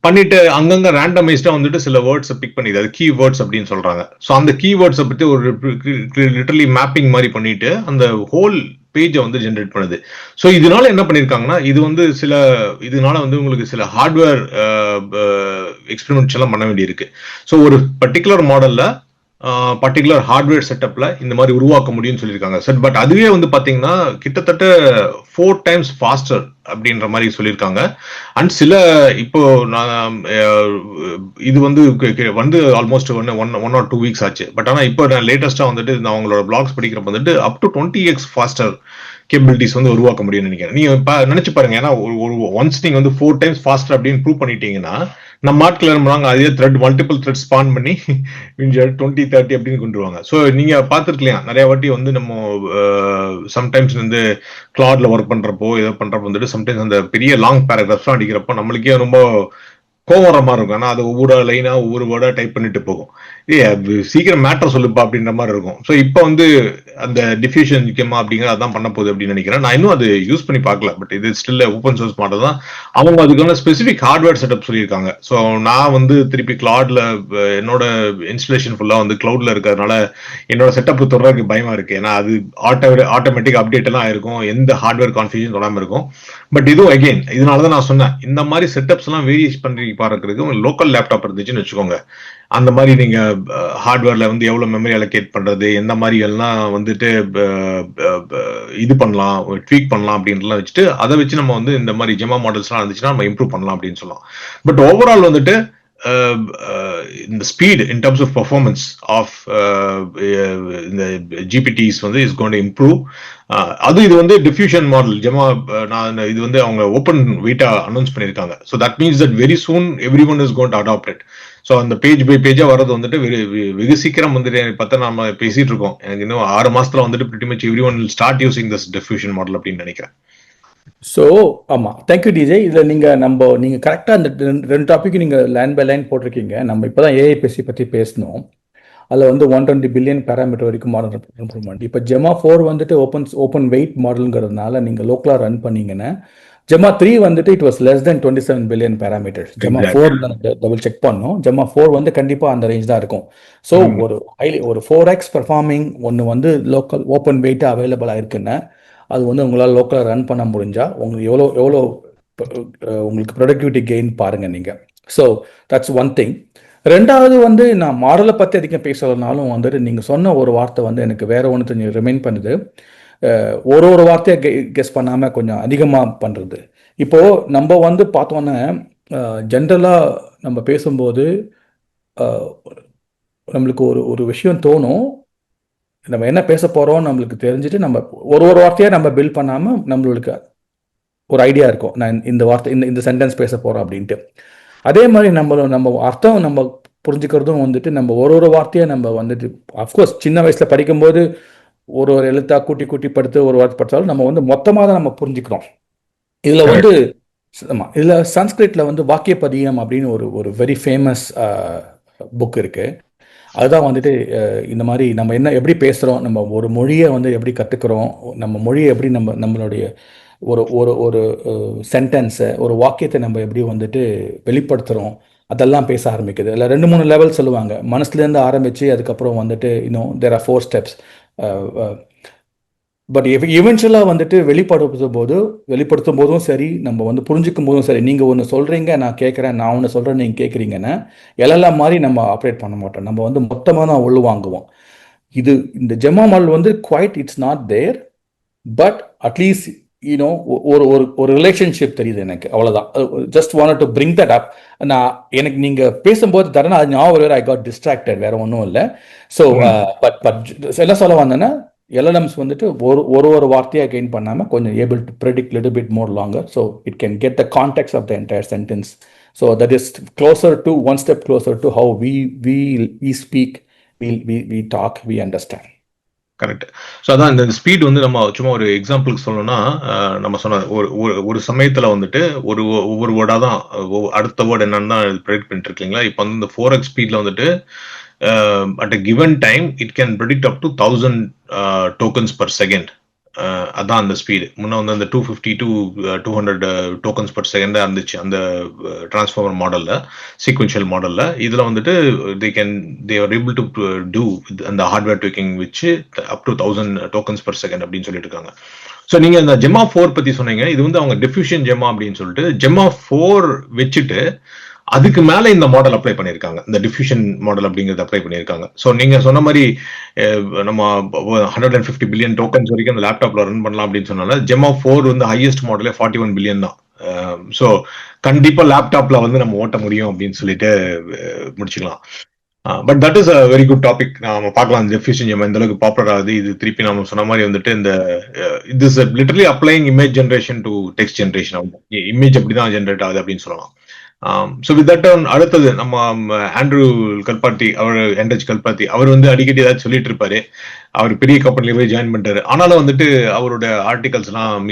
பண்ணிட்டு அங்கங்க ரேண்டமைஸ்டா வந்துட்டு சில வேர்ட்ஸை பிக் பண்ணிது, அது கீ வேர்ட்ஸ் அப்படின்னு சொல்றாங்க. ஸோ அந்த கீ வேர்ட்ஸை பத்தி ஒரு லிட்டரலி மேப்பிங் மாதிரி பண்ணிட்டு அந்த ஹோல் பேஜை வந்து ஜென்ரேட் பண்ணுது. ஸோ இதனால என்ன பண்ணிருக்காங்கன்னா இது வந்து இதனால வந்து உங்களுக்கு சில ஹார்ட்வேர் எக்ஸ்பெரிமெண்ட்ஸ் எல்லாம் பண்ண வேண்டியிருக்கு. ஸோ ஒரு பர்டிகுலர் மாடல்ல பர்டிகுலர் ஹார்ட்வேர் செட்டப்ல இந்த மாதிரி உருவாக்க முடியும்னு சொல்லியிருக்காங்க. பட் அதுவே வந்து பாத்தீங்கன்னா கிட்டத்தட்ட 4 times ஃபாஸ்டர் அப்படின்ற மாதிரி சொல்லியிருக்காங்க. அண்ட் இப்போ நான் இது வந்து ஆல்மோஸ்ட் ஒன் ஆர் 2 weeks ஆச்சு. பட் ஆனால் இப்போ நான் லேட்டஸ்டா வந்துட்டு நான் அவங்களோட பிளாக்ஸ் படிக்கிறப்ப வந்துட்டு up to 20x pastor capabilities வந்து உருவாக்க முடியும்னு நினைக்கிறேன். நீங்க நினைச்சு பாருங்க, ஏன்னா ஒன்ஸ் நீங்க வந்து 4 times ஃபாஸ்டர் அப்படின்னு ப்ரூவ் பண்ணிட்டீங்கன்னா நம்ம ஆட்கள் என்ன அதே மல்டிபிள் த்ரெட் ஸ்பான் பண்ணி 20-30 அப்படின்னு கொண்டுருவாங்க. ஸோ நீங்க பார்த்துருக்கலாம் நிறைய வாட்டி வந்து நம்ம சம்டைம்ஸ் வந்து கிளாட்ல ஒர்க் பண்றப்போ ஏதோ பண்றப்போ வந்துட்டு சம்டைம்ஸ் அந்த பெரிய லாங் பேராகிராஃப்ஸ் அடிக்கிறப்போ நம்மளுக்கே ரொம்ப கோவம் வர மாதிரி இருக்கும். ஆனால் அது ஒவ்வொரு லைனா ஒவ்வொரு வேர்டா டைப் பண்ணிட்டு போகும். சீக்கிரம் மேட்டர் சொல்லுப்பா அப்படின்ற மாதிரி இருக்கும். ஸோ இப்போ வந்து அந்த டிஃப்யூஷன் முக்கியமா அப்படிங்கிறது அதான் பண்ண போகுது அப்படின்னு நினைக்கிறேன். நான் இன்னும் அது யூஸ் பண்ணி பார்க்கல, பட் இது ஸ்டில் ஓப்பன் சோர்ஸ் மாடல் தான். அவங்க அதுக்கான ஸ்பெசிபிக் ஹார்ட்வேர் செட்டப் சொல்லியிருக்காங்க. ஸோ நான் வந்து திருப்பி கிளாட்ல என்னோட இன்ஸ்டலேஷன் ஃபுல்லா வந்து கிளவுட்ல இருக்கிறதுனால என்னோட செட்டப் தொடர்றதுக்கு பயமா இருக்கு. ஏன்னா அது ஆட்டோமேட்டிக் அப்டேட் எல்லாம் ஆயிருக்கும், எந்த ஹார்ட்வேர் கான்ஃபிகரேஷன் தொடாம இருக்கும். பட் இதுவும் அகைன் இதனாலதான் நான் சொன்னேன், இந்த மாதிரி செட்டப்ஸ் எல்லாம் வேரியஸ் பண்ணி பார்க்கறதுக்கு உங்க லோக்கல் லேப்டாப் இருந்துச்சுன்னு வச்சுக்கோங்க. அந்த மாதிரி நீங்க ஹார்ட்வேர்ல வந்து எவ்வளவு மெமரி அலோகேட் பண்றது, எந்த மாதிரி எல்லாம் வந்துட்டு இது பண்ணலாம், ட்வீக் பண்ணலாம் அப்படின்லாம் வச்சுட்டு அதை வச்சு நம்ம வந்து இந்த மாதிரி ஜெமா மாடல்ஸ் எல்லாம் இருந்துச்சுன்னா நம்ம இம்ப்ரூவ் பண்ணலாம் அப்படின்னு சொல்லலாம். பட் ஓவரால் வந்துட்டு இந்த speed in terms of performance of இந்த ஜிபிடிஸ் வந்து இஸ் கோயிங் டு இம்ப்ரூவ். இது வந்து டிஃப்யூஷன் மாடல் ஜெமா இது வந்து அவங்க ஓப்பன் வெயிட்டா அனௌன்ஸ் பண்ணிருக்காங்க. So that means that very soon everyone is going to adopt it. So அந்த பேஜ் பை பேஜா வர்றது வந்துட்டு வெகு சீக்கிரம் வந்துட்டு பார்த்தா நம்ம பேசிட்டு இருக்கோம். எனக்கு இன்னும் 6 மாசத்துல வந்துட்டு pretty much everyone will start using this diffusion model அப்படின்னு நினைக்கிறேன். ஸோ ஆமாம், தேங்க்யூ டிஜே. இதில் நீங்கள் கரெக்டாக அந்த 2 டாபிக் நீங்கள் லைன் பை லைன் போட்டிருக்கீங்க. நம்ம இப்போ தான் ஏஐபிசி பற்றி பேசணும். அதில் வந்து 120 பில்லியன் பேராமீட்டர் வரைக்கும் மாடல் இம்ப்ரூவ்மெண்ட். இப்போ ஜெமா 4 வந்துட்டு ஓப்பன் வெயிட் மாடலுங்கிறதுனால நீங்கள் லோக்கலாக ரன் பண்ணீங்கன்னா, ஜெமா 3 வந்துட்டு it was less then 27 billion parameter. Gemma 4 double check பண்ணோம். ஜெமா 4 வந்து கண்டிப்பாக அந்த ரேஞ்ச் தான் இருக்கும். ஸோ ஒரு 4x பெர்ஃபார்மிங் ஒன்று வந்து லோக்கல் ஓப்பன் வெயிட்டாக அவைலபிளாக இருக்குன்னா அது வந்து உங்களால் லோக்கலாக ரன் பண்ண முடிஞ்சா உங்களுக்கு எவ்வளோ உங்களுக்கு ப்ரொடக்டிவிட்டி கெயின் பாருங்க நீங்கள். So that's one thing. ரெண்டாவது வந்து நான் மாடலை பற்றி அதிகம் பேசலனாலும் வந்துட்டு நீங்கள் சொன்ன ஒரு வார்த்தை வந்து எனக்கு வேற ஒன்று ரிமைண்ட் பண்ணுது. ஒரு வார்த்தையை கெஸ் பண்ணாமல் கொஞ்சம் அதிகமாக பண்ணுறது. இப்போது நம்ம வந்து பார்த்தோன்னா ஜென்ரலாக நம்ம பேசும்போது நம்மளுக்கு ஒரு விஷயம் தோணும், நம்ம என்ன பேச போகிறோம் நம்மளுக்கு தெரிஞ்சுட்டு நம்ம ஒரு வார்த்தையாக நம்ம பில்ட் பண்ணாமல் நம்மளுக்கு ஒரு ஐடியா இருக்கும், நான் இந்த வார்த்தை இந்த சென்டென்ஸ் பேச போகிறோம் அப்படின்ட்டு. அதே மாதிரி நம்ம அர்த்தம் நம்ம புரிஞ்சுக்கிறதும் வந்துட்டு நம்ம ஒரு வார்த்தையாக நம்ம வந்துட்டு அஃப்கோர்ஸ் சின்ன வயசில் படிக்கும்போது ஒரு எழுத்தா கூட்டி படுத்து ஒரு வார்த்தை படித்தாலும் நம்ம வந்து மொத்தமாக தான் நம்ம புரிஞ்சுக்கிறோம். இதில் வந்து ஆமாம், இதில் சன்ஸ்கிரிட்டில் வந்து வாக்கிய பதியம் அப்படின்னு ஒரு வெரி ஃபேமஸ் புக் இருக்கு. அதுதான் வந்துட்டு இந்த மாதிரி நம்ம என்ன எப்படி பேசுகிறோம், நம்ம ஒரு மொழியை வந்து எப்படி கற்றுக்குறோம், நம்ம மொழியை எப்படி நம்மளுடைய ஒரு ஒரு ஒரு சென்டென்ஸை, ஒரு வாக்கியத்தை நம்ம எப்படி வந்துட்டு வெளிப்படுத்துகிறோம், அதெல்லாம் பேச ஆரம்பிக்குது. இல்லை 2-3 லெவல் சொல்லுவாங்க. மனசுலேருந்து ஆரம்பித்து அதுக்கப்புறம் வந்துட்டு இன்னும் தேர் ஆர் 4 ஸ்டெப்ஸ். பட் இவென்ச்சுவலாக வந்துட்டு வெளிப்படுத்தும் போதும் சரி, நம்ம வந்து புரிஞ்சுக்கும் போதும் சரி, நீங்கள் ஒன்று சொல்கிறீங்க, நான் கேட்குறேன், நான் ஒன்று சொல்கிறேன், நீங்கள் கேட்குறீங்கன்னா எல்லாம் மாதிரி நம்ம ஆப்ரேட் பண்ண மாட்டோம். நம்ம வந்து மொத்தமாக தான் உள்வாங்குவோம். இந்த ஜெமா மாடல் வந்து quite it's not there, but at least you know ஒரு ஒரு ஒரு ரிலேஷன்ஷிப் தெரியுது எனக்கு, அவ்வளோதான். Just want to bring that up. எனக்கு நீங்கள் பேசும்போது தரேன்னா அது ஞாபகம் ஐ காட் டிஸ்ட்ராக்டட், வேற ஒன்றும் இல்லை. ஸோ பட் என்ன சொல்ல வந்தேன்னா, LLMs வந்துட்டு ஒரு வார்த்தையாக கெயின் பண்ணாமல் கொஞ்சம் able to predict little bit more longer, so it can get the context of the entire sentence. So that is closer to one step closer to how we speak, we talk, we understand. Correct. So அதான் இந்த speed வந்து நம்ம சும்மா ஒரு எக்ஸாம்பிளுக்கு சொல்லணும்னா, நம்ம சொன்ன ஒரு சமயத்துல வந்துட்டு ஒவ்வொரு வேர்டா தான் அடுத்த வேர்டு என்னன்னு தான் ப்ரெடிக்ட் பண்ணிட்டு இருக்கீங்களா. இப்போ வந்து இந்த 4x ஸ்பீட்ல வந்துட்டு at a given time it can predict up to 1000 tokens per second. அதான் அந்த ஸ்பீடு. முன்ன வந்து அந்த 250 to 200 டோக்கன்ஸ் பர் செகண்டா இருந்துச்சு அந்த டிரான்ஸ்ஃபார்மர் மாடல்ல, சீக்வென்ஷியல் மாடல்ல. இதுல வந்துட்டு they are able to do அந்த ஹார்ட்வேர் ட்விக்கிங் வச்சு up to 1000 tokens per second அப்படின்னு சொல்லிட்டு இருக்காங்க. ஸோ நீங்க இந்த ஜெமா 4 பத்தி சொன்னீங்க. இது வந்து அவங்க டிஃப்யூஷன் ஜெமா அப்படின்னு சொல்லிட்டு ஜெமா 4 வச்சுட்டு அதுக்கு மேல இந்த மாடல் அப்ளை பண்ணியிருக்காங்க, இந்த டிஃப்யூஷன் மாடல் அப்படிங்கிறது அப்ளை பண்ணியிருக்காங்க. ஸோ நீங்க சொன்ன மாதிரி நம்ம 150 பில்லியன் டோக்கன்ஸ் வரைக்கும் அந்த லேப்டாப்ல ரன் பண்ணலாம் அப்படின்னு சொன்னால ஜெமா 4 வந்து ஹையஸ்ட் மாடலே 41 பில்லியன் தான். ஸோ கண்டிப்பா லேப்டாப்ல வந்து நம்ம ஓட்ட முடியும் அப்படின்னு சொல்லிட்டு முடிச்சுக்கலாம். But that is a very good topic. நம்ம பார்க்கலாம் டிஃப்யூஷன் ஜெமா எந்த அளவுக்கு பாப்புலர் ஆகுது. இது திருப்பி நம்ம சொன்ன மாதிரி வந்துட்டு இந்த இது is literally applying image generation to text generation ஆகும். இமேஜ் அப்படிதான் ஜென்ரேட் ஆகுது அப்படின்னு சொல்லலாம். ஸோ வித் தட் அடுத்தது நம்ம ஆண்ட்ரூ கல்பாத்தி, என்டெச் கல்பாத்தி, அவர் வந்து அடிக்கடி ஏதாச்சும் சொல்லிட்டு இருப்பாரு. அவர் பெரிய கம்பெனில போய் ஜாயின் பண்ணிட்டாரு. ஆனாலும் வந்துட்டு அவரோட ஆர்டிகல்ஸ் எல்லாம்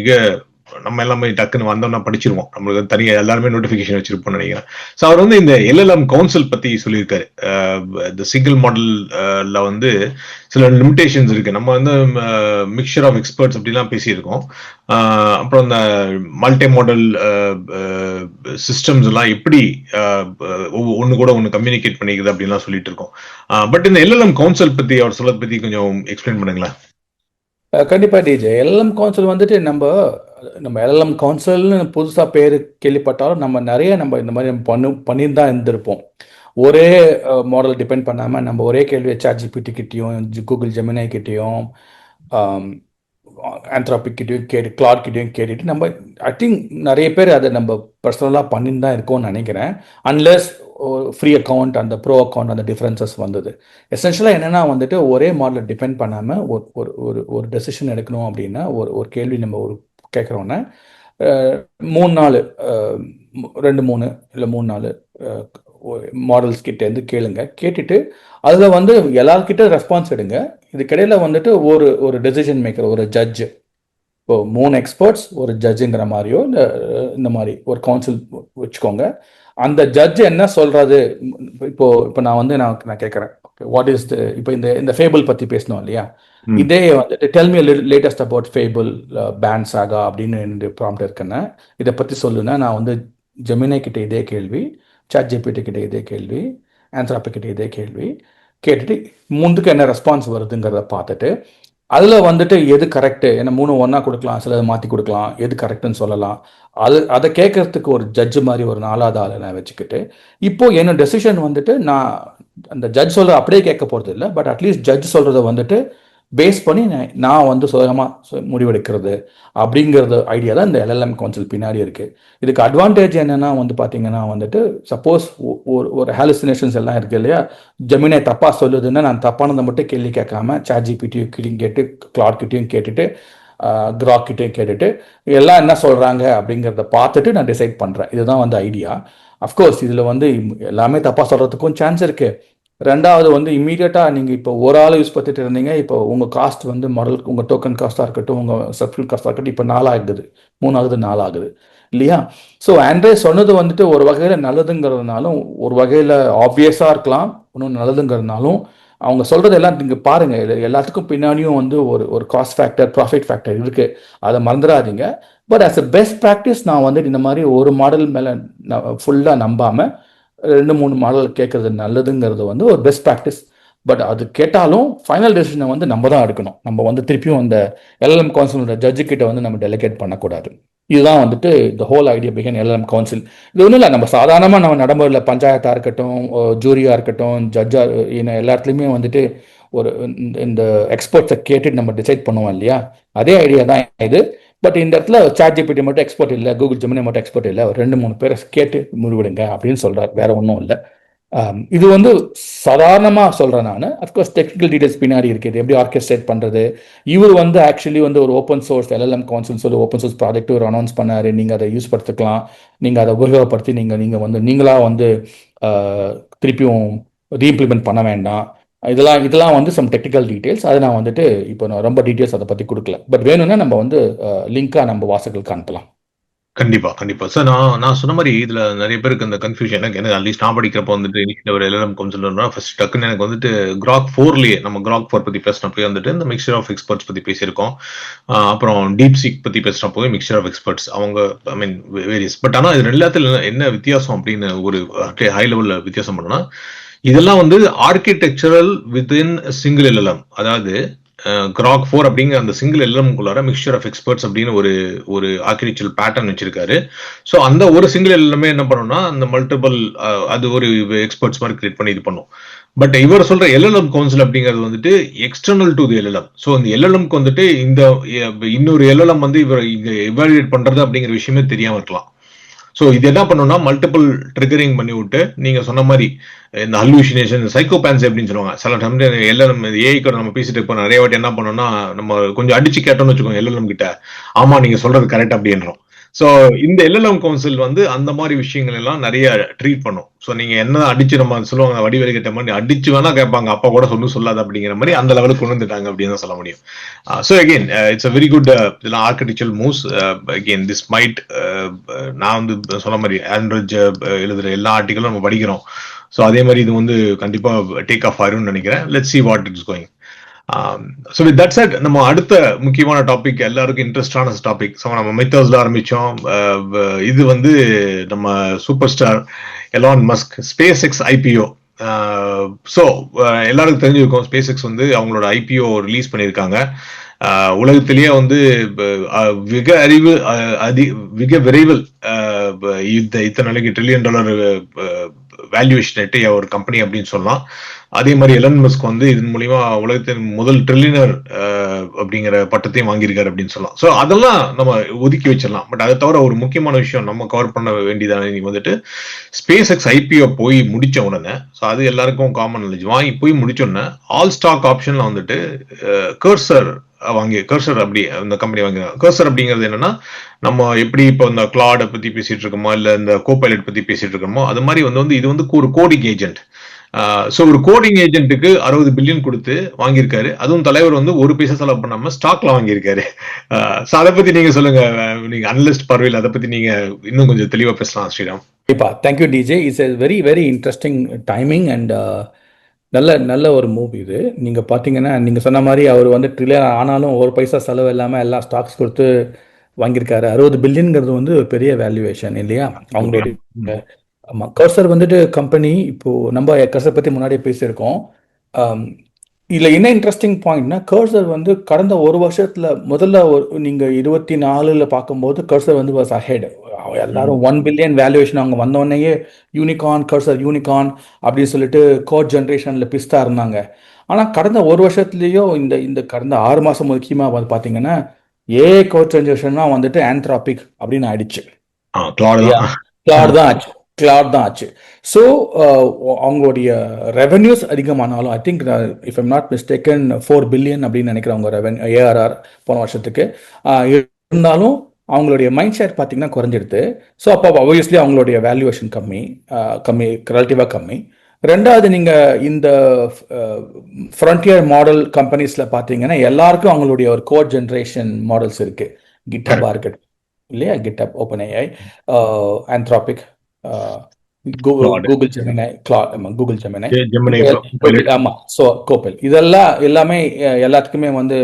நம்ம எல்லாமே டக்குன்னு வந்தோம்னா படிச்சிருவோம். நம்மளுக்கு தனியா எல்லாருமே நோட்டிபிகேஷன் வச்சிருப்போம்னு நினைக்கிறேன். ஸோ அவர் வந்து இந்த LLM கவுன்சில் பத்தி சொல்லியிருக்காரு. இந்த சிங்கிள் மாடல்ல வந்து சில லிமிடேஷன்ஸ் இருக்கு. நம்ம வந்து மிக்சர் ஆஃப் எக்ஸ்பர்ட்ஸ் அப்படிலாம் பேசியிருக்கோம். அப்புறம் இந்த மல்டி மாடல் சிஸ்டம்ஸ் எல்லாம் எப்படி ஒன்னு கூட ஒன்னு கம்யூனிகேட் பண்ணிக்குது அப்படின்லாம் சொல்லிட்டு இருக்கோம். பட் இந்த LLM கவுன்சில் பத்தி அவர் சொல்றதை பத்தி கொஞ்சம் எக்ஸ்பிளைன் பண்ணுங்களேன். கண்டிப்பாக டிஜே. LLM கவுன்சில் வந்துட்டு நம்ம LLM கவுன்சில்னு புதுசாக பேர் கேள்விப்பட்டாலும் நம்ம நிறைய இந்த மாதிரி பண்ணிட்டு தான் இருந்திருப்போம். ஒரே மாடல் டிபெண்ட் பண்ணாமல் நம்ம ஒரே கேள்வியை ChatGPT கிட்டேயும் கூகுள் ஜெமினை கிட்டேயும் ஆந்த்ரோபிக் கிட்டேயும் கிளாட் கிட்டேயும் கேட்டுட்டு நம்ம ஐ திங்க் நிறைய பேர் அதை நம்ம பர்சனலாக பண்ணிட்டு தான் இருக்கோம்னு நினைக்கிறேன். அன்லெஸ் ஃப்ரீ அக்கௌண்ட் அந்த ப்ரோ அக்கௌண்ட் அந்த டிஃப்ரென்சஸ் வந்தது. எசென்ஷியலாக என்னென்னா வந்துட்டு ஒரே மாடலை டிபெண்ட் பண்ணாமல் ஒரு டெசிஷன் எடுக்கணும் அப்படின்னா ஒரு கேள்வி நம்ம கேட்குறோன்னா 3-4 2-3 இல்லை 3-4 மாடல்ஸ் கிட்டேருந்து கேட்டுட்டு அதில் வந்து எல்லாருக்கிட்ட ரெஸ்பான்ஸ் எடுங்க. இதுக்கிடையில் வந்துட்டு ஒரு டெசிஷன் மேக்கர், ஒரு ஜட்ஜு, இப்போ 3 எக்ஸ்பர்ட்ஸ் ஒரு ஜட்ஜுங்கிற மாதிரியோ இல்லை இந்த மாதிரி ஒரு கவுன்சில் வச்சுக்கோங்க. அந்த ஜட்ஜ் என்ன சொல்றது, இப்போ நான் கேட்குறேன், வாட் இஸ் இப்போ இந்த ஃபேபிள் பற்றி பேசணும் இல்லையா, இதே வந்துட்டு tell me latest about fable ban saga அப்படின்னு ப்ராம்ப்ட் இருக்குன்னா இதை பற்றி சொல்லுன்னா நான் வந்து ஜெமினை கிட்ட இதே கேள்வி, ChatGPT கிட்ட இதே கேள்வி, ஆந்த்ரோபிக் கிட்ட இதே கேள்வி கேட்டுட்டு முந்துக்கு என்ன ரெஸ்பான்ஸ் வருதுங்கிறத பார்த்துட்டு அதில் வந்துட்டு எது கரெக்டு, ஏன்னா 3 ஒன்றா கொடுக்கலாம், சிலதை மாற்றி கொடுக்கலாம், எது கரெக்டுன்னு சொல்லலாம். அதை கேட்கறதுக்கு ஒரு ஜட்ஜு மாதிரி ஒரு 4வது ஆளை நான் வச்சுக்கிட்டு இப்போது என்ன டெசிஷன் வந்துட்டு நான் அந்த ஜட்ஜ் சொல்கிற அப்படியே கேட்க போகிறது இல்லை, பட் அட்லீஸ்ட் ஜட்ஜ் சொல்கிறத வந்துட்டு பேஸ் பண்ணி நான் வந்து சுயமாக முடிவெடுக்கிறது அப்படிங்கிறது ஐடியா தான் இந்த LLM கவுன்சில் பின்னாடி இருக்குது. இதுக்கு அட்வான்டேஜ் என்னென்னா வந்து பார்த்தீங்கன்னா வந்துட்டு சப்போஸ் ஒரு ஹாலுசினேஷன்ஸ் எல்லாம் இருக்குது இல்லையா, ஜெமினை தப்பாக சொல்லுதுன்னா நான் தப்பானதை மட்டும் கேள்வி கேட்காம ChatGPT கிட்டையும் கேட்டு கிளாட் கிட்டையும் கேட்டுட்டு கிராக் கிட்டையும் கேட்டுட்டு எல்லாம் என்ன சொல்கிறாங்க அப்படிங்கிறத பார்த்துட்டு நான் டிசைட் பண்ணுறேன். இதுதான் வந்து ஐடியா. அஃப்கோர்ஸ் இதில் வந்து எல்லாமே தப்பாக சொல்கிறதுக்கும் சான்ஸ் இருக்குது. ரெண்டாவது வந்து இம்மீடியட்டாக நீங்கள் இப்போ ஒரு ஆள் யூஸ் பண்ணிட்டு இருந்தீங்க, இப்போ உங்கள் காஸ்ட் வந்து மாடல், உங்கள் டோக்கன் காஸ்ட்டாக இருக்கட்டும், உங்கள் சப்ஸ்கிரிப்ஷன் காஸ்ட்டாக இருக்கட்டும், இப்போ 4 ஆகுது, 3 ஆகுது, 4 ஆகுது. இல்லையா? ஸோ ஆண்ட்ரே சொன்னது வந்துட்டு ஒரு வகையில் நல்லதுங்கிறதுனாலும், ஒரு வகையில் ஆப்வியஸாக இருக்கலாம், இன்னும் நல்லதுங்கிறதுனாலும், அவங்க சொல்றது எல்லாம் நீங்க பாருங்க. இது எல்லாத்துக்கும் பின்னாடியும் வந்து ஒரு ஒரு காஸ்ட் ஃபேக்டர், ப்ராஃபிட் ஃபேக்டர் இருக்கு. அதை மறந்துடாதீங்க. But as a best practice நான் வந்துட்டு இந்த மாதிரி ஒரு மாடல் மேலே ஃபுல்லாக நம்பாம 2-3 மாடல் கேட்கறது நல்லதுங்கிறது வந்து ஒரு பெஸ்ட் ப்ராக்டிஸ். பட் அது கேட்டாலும் ஃபைனல் டெசிஷனை வந்து நம்ம தான் எடுக்கணும். நம்ம வந்து திருப்பியும் அந்த எல்எல்எம் கவுன்சிலோட ஜட்ஜு கிட்ட வந்து நம்ம டெலிகேட் பண்ணக்கூடாது. இதுதான் வந்துட்டு இந்த ஹோல் ஐடியா பிகைன் எல்எல்எம் கவுன்சில். இது ஒன்றும் இல்லை, நம்ம சாதாரணமாக நம்ம நடைமுறையில் பஞ்சாயத்தாக இருக்கட்டும், ஜூரியாக இருக்கட்டும், ஜட்ஜா எல்லா இடத்துலையுமே வந்துட்டு ஒரு இந்த எக்ஸ்பர்ட்ஸை கேட்டுட்டு நம்ம டிசைட் பண்ணுவோம் இல்லையா? அதே ஐடியா தான் இது. பட் இந்த இடத்துல சாட் ஜிபிடி மட்டும் எக்ஸ்பர்ட் இல்லை, கூகுள் ஜெமினி மட்டும் எக்ஸ்பர்ட் இல்லை, ஒரு 2-3 பேரை கேட்டு முடிவெடுங்க அப்படின்னு சொல்றாரு. வேற ஒன்றும் இல்லை. இது வந்து சாதாரணமாக சொல்கிறேன் நான். அஃப்கோர்ஸ் டெக்னிக்கல் டீடைல்ஸ் பின்னாடி இருக்குது, எப்படி ஆர்கெஸ்ட்ரேட் பண்ணுறது. இவர் வந்து ஆக்சுவலி வந்து ஒரு ஓப்பன் சோர்ஸ் எல்எல்எம் கவுன்சில் சொல்லி ஓப்பன் சோர்ஸ் ப்ராஜெக்ட் ஒரு அனௌன்ஸ் பண்ணார். நீங்கள் அதை யூஸ் படுத்திக்கலாம், நீங்கள் அதை உபயோகப்படுத்தி நீங்கள் வந்து நீங்களாக வந்து திருப்பியும் ரீஇம்ப்ளிமெண்ட் பண்ண வேண்டாம். இதெல்லாம் வந்து சம் டெக்னிக்கல் டீடைல்ஸ். அதை நான் வந்துட்டு இப்போ நான் ரொம்ப டீடைல்ஸ் அதை பற்றி கொடுக்கல. பட் வேணும்னா நம்ம வந்து லிங்காக நம்ம வாசகர்களுக்கு அனுப்பலாம். கண்டிப்பா, கண்டிப்பா. சார் நான் சொன்ன மாரி இதுல நெறைய பேருக்கு அந்த கன்ஃப்யூஷன் எனக்கு அட்லீஸ்ட் நான் படிக்கிறப்போ வந்துட்டு இனிஷியல் ஒரு எல்எல்எம் கவுன்சிலர்னா ஃபர்ஸ்ட் டக்குன்னு எனக்கு வந்துட்டு Grok 4லயே நம்ம Grok 4 பத்தி பேசினப்போ வந்துட்டு இந்த மிக்சர் ஆஃப் எக்ஸ்பர்ட்ஸ் பத்தி பேசியிருக்கோம். அப்புறம் டீப்சீக் பத்தி பேசினப்போ மிக்சர் ஆஃப் எக்ஸ்பர்ட்ஸ் அவங்க ஐ மீன் வேரியஸ். பட் ஆனா இது எல்லாத்துல என்ன வித்தியாசம் அப்படின்னு ஒரு ஹை லெவல்ல வித்தியாசம் பண்ணனா, இதெல்லாம் வந்து ஆர்கிடெக்சரல் வித்தின் சிங்கிள் எல்எல்எம். அதாவது Grok 4 அப்படிங்கிற அந்த சிங்கிள் எல்எல்எம்குள்ளார மிக்சர் ஆஃப் எக்ஸ்பர்ட்ஸ் அப்படின்னு ஒரு ஆர்கிடெக்சரல் பேட்டர்ன் வச்சிருக்காரு. ஸோ அந்த ஒரு சிங்கிள் எல்எல்எம் என்ன பண்ணணும்னா அந்த மல்டிபிள் அது ஒரு எக்ஸ்பர்ட்ஸ் மாதிரி கிரியேட் பண்ணி இது பண்ணும். பட் இவர் சொல்ற எல்எல்எம் கவுன்சில் அப்படிங்கிறது வந்துட்டு external to the LLM. So இந்த எல்எல்எம்க்கு வந்துட்டு இந்த இன்னொரு எல்எல்எம் வந்து இவர் இங்க எவாலுவேட் பண்றது அப்படிங்கிற விஷயமே தெரியாம இருக்கலாம். ஸோ இது என்ன பண்ணணும்னா மல்டிபிள் ட்ரிகரிங் பண்ணி விட்டு நீங்க சொன்ன மாதிரி இந்த ஹல்யூசினேஷன், சைக்கோபேன்ஸ் அப்படின்னு சொல்லுவாங்க. சில டைம் எல்எல்எம் ஏஐ கூட நம்ம பேசிட்டு இருப்போம். நிறைய வாட்டி என்ன பண்ணோம்னா நம்ம கொஞ்சம் அடிச்சு கேட்டோம்னு வச்சுக்கோங்க எல்எல்எம் கிட்ட, ஆமா நீங்க சொல்றது கரெக்ட் அப்படின்றோம். ஸோ இந்த எல்எல்எம் கவுன்சில் வந்து அந்த மாதிரி விஷயங்கள் எல்லாம் நிறைய ட்ரீட் பண்ணும். ஸோ நீங்க என்ன அடிச்சு நம்ம சொல்லுவாங்க வடிவேலு கிட்ட மாதிரி அடிச்சு வேணா கேட்பாங்க, அப்பா கூட சொல்லாது அப்படிங்கிற மாதிரி அந்த லெவலுக்கு கொண்டு வந்துட்டாங்க அப்படின்னு தான் சொல்ல முடியும். So again it's a very good இதெல்லாம் architectural moves. Again this might நான் வந்து சொன்ன மாதிரி ஆண்ட்ராய்ட் எழுதுற எல்லா ஆர்டிகளும் நம்ம படிக்கிறோம். ஸோ அதே மாதிரி இது வந்து கண்டிப்பா டேக் ஆஃப் ஆயிரும்னு நினைக்கிறேன். Let's see what it's going. So with that set நம்ம அடுத்த முக்கியமான டாபிக், எல்லாருக்கும் இன்ட்ரெஸ்டான டாபிக். ஸோ நம்ம மெத்தர்ஸ்ல ஆரம்பிச்சோம். இது வந்து நம்ம super star Elon Musk space X IPO. So எல்லாருக்கும் தெரிஞ்சிருக்கும் ஸ்பேஸ் எக்ஸ் வந்து அவங்களோட ஐபிஓ ரிலீஸ் பண்ணியிருக்காங்க. உலகத்திலேயே வந்து மிக விரைவில் இத்தனை நாளைக்கு $1 trillion வேல்யூவேஷன் ஒரு கம்பெனி அப்படின்னு சொல்லலாம். அதே மாதிரி எலன் மஸ்க் வந்து இதன் மூலியமா உலகத்தின் முதல் ட்ரில்லியனர் அப்படிங்கிற பட்டத்தையும் வாங்கியிருக்காரு அப்படின்னு சொல்லலாம். ஸோ அதெல்லாம் நம்ம ஒதுக்கி வச்சிடலாம். பட் அதை தவிர ஒரு முக்கியமான விஷயம் நம்ம கவர் பண்ண வேண்டியதான வந்துட்டு ஸ்பேஸ் எக்ஸ் ஐபிஓ போய் முடிச்ச உடனே, ஸோ அது எல்லாருக்கும் காமன் நாலேஜ், வாங்கி போய் முடிச்ச உடனே ஆல் ஸ்டாக் ஆப்ஷன்ல வந்துட்டு கர்சர் அப்படி அந்த கம்பெனி வாங்கினாங்க. கர்சர் அப்படிங்கிறது என்னன்னா, நம்ம எப்படி இப்போ இந்த கிளாட பத்தி பேசிட்டு இருக்கோமோ இல்ல இந்த கோபைலட் பத்தி பேசிட்டு இருக்கோமோ அது மாதிரி வந்து இது வந்து ஒரு கோடிங் ஏஜென்ட். ஸோ ஒரு கோடிங் ஏஜென்ட்டுக்கு 60 பில்லியன் கொடுத்து வாங்கியிருக்காரு. அதுவும் தலைவர் வந்து ஒரு பைசா செலவு பண்ணாம ஸ்டாக்ல வாங்கியிருக்காரு. ஸோ அதை பத்தி நீங்க சொல்லுங்க, நீங்க அனலிஸ்ட் பார்வையில் அதை பத்தி நீங்க இன்னும் கொஞ்சம் தெளிவா பேசலாம் ஸ்ரீராம். கண்டிப்பா. Thank you DJ. It's very very interesting timing and நல்ல ஒரு மூவ் இது. நீங்கள் பார்த்தீங்கன்னா நீங்கள் சொன்ன மாதிரி அவர் வந்து ட்ரில்லியன் ஆனாலும் ஒரு பைசா செலவு இல்லாமல் எல்லா ஸ்டாக்ஸ் கொடுத்து வாங்கியிருக்காரு. 60 பில்லியன்ங்கிறது வந்து ஒரு பெரிய வேல்யூவேஷன் இல்லையா அவங்களுடைய. ஆமாம், கர்சர் வந்துட்டு கம்பெனி இப்போது நம்ம கர்சர் பற்றி முன்னாடியே பேசியிருக்கோம். இதில் என்ன இன்ட்ரெஸ்டிங் பாயிண்ட்னா, கர்சர் வந்து கடந்த ஒரு வருஷத்தில் முதல்ல நீங்கள் 24 பார்க்கும்போது கர்சர் வந்து வாஸ் அஹெட். எல்லாரும் 1 பில்லியன் வேல்யூவேஷன் அவங்க வந்தோடனேயே யூனிகார்ன், கர்சர் யூனிகார்ன் அப்படின்னு சொல்லிட்டு கோட் ஜென்ரேஷனில் பிஸ்தா இருந்தாங்க. ஆனால் கடந்த ஒரு வருஷத்துலேயோ இந்த கடந்த 6 மாதம் முக்கியமாக வந்து பார்த்தீங்கன்னா ஏஐ கோட் ஜென்ரேஷன்னா வந்துட்டு ஆந்த்ராபிக் அப்படின்னு ஆயிடுச்சு. கிளாட் தான் ஆச்சு. ஸோ அவங்களுடைய ரெவென்யூஸ் அதிகமானாலும், I think if I'm not mistaken 4 billion அப்படின்னு நினைக்கிறேன் அவங்க ஏஆர்ஆர் போன வருஷத்துக்கு. இருந்தாலும் அவங்களுடைய மைண்ட் ஷேர் பார்த்தீங்கன்னா குறைஞ்சிடுது. ஸோ அப்போ ஆப்வியஸ்லி அவங்களுடைய வேல்யூவேஷன் கம்மி ரிலேட்டிவாக கம்மி. ரெண்டாவது, நீங்கள் இந்த ஃப்ரண்டியர் மாடல் கம்பெனிஸில் பார்த்தீங்கன்னா எல்லாருக்கும் அவங்களுடைய ஒரு கோட் ஜென்ரேஷன் மாடல்ஸ் இருக்குது. கிட்டபாக இருக்கட்டும், இல்லையா, GitHub, OpenAI, Anthropic, Claude, Google ஜெமினை, கூகுள் ஜெமினை, Gemini, Copilot. ஆமா. ஸோ கோப்பல் இதெல்லாம் எல்லாமே எல்லாத்துக்குமே வந்து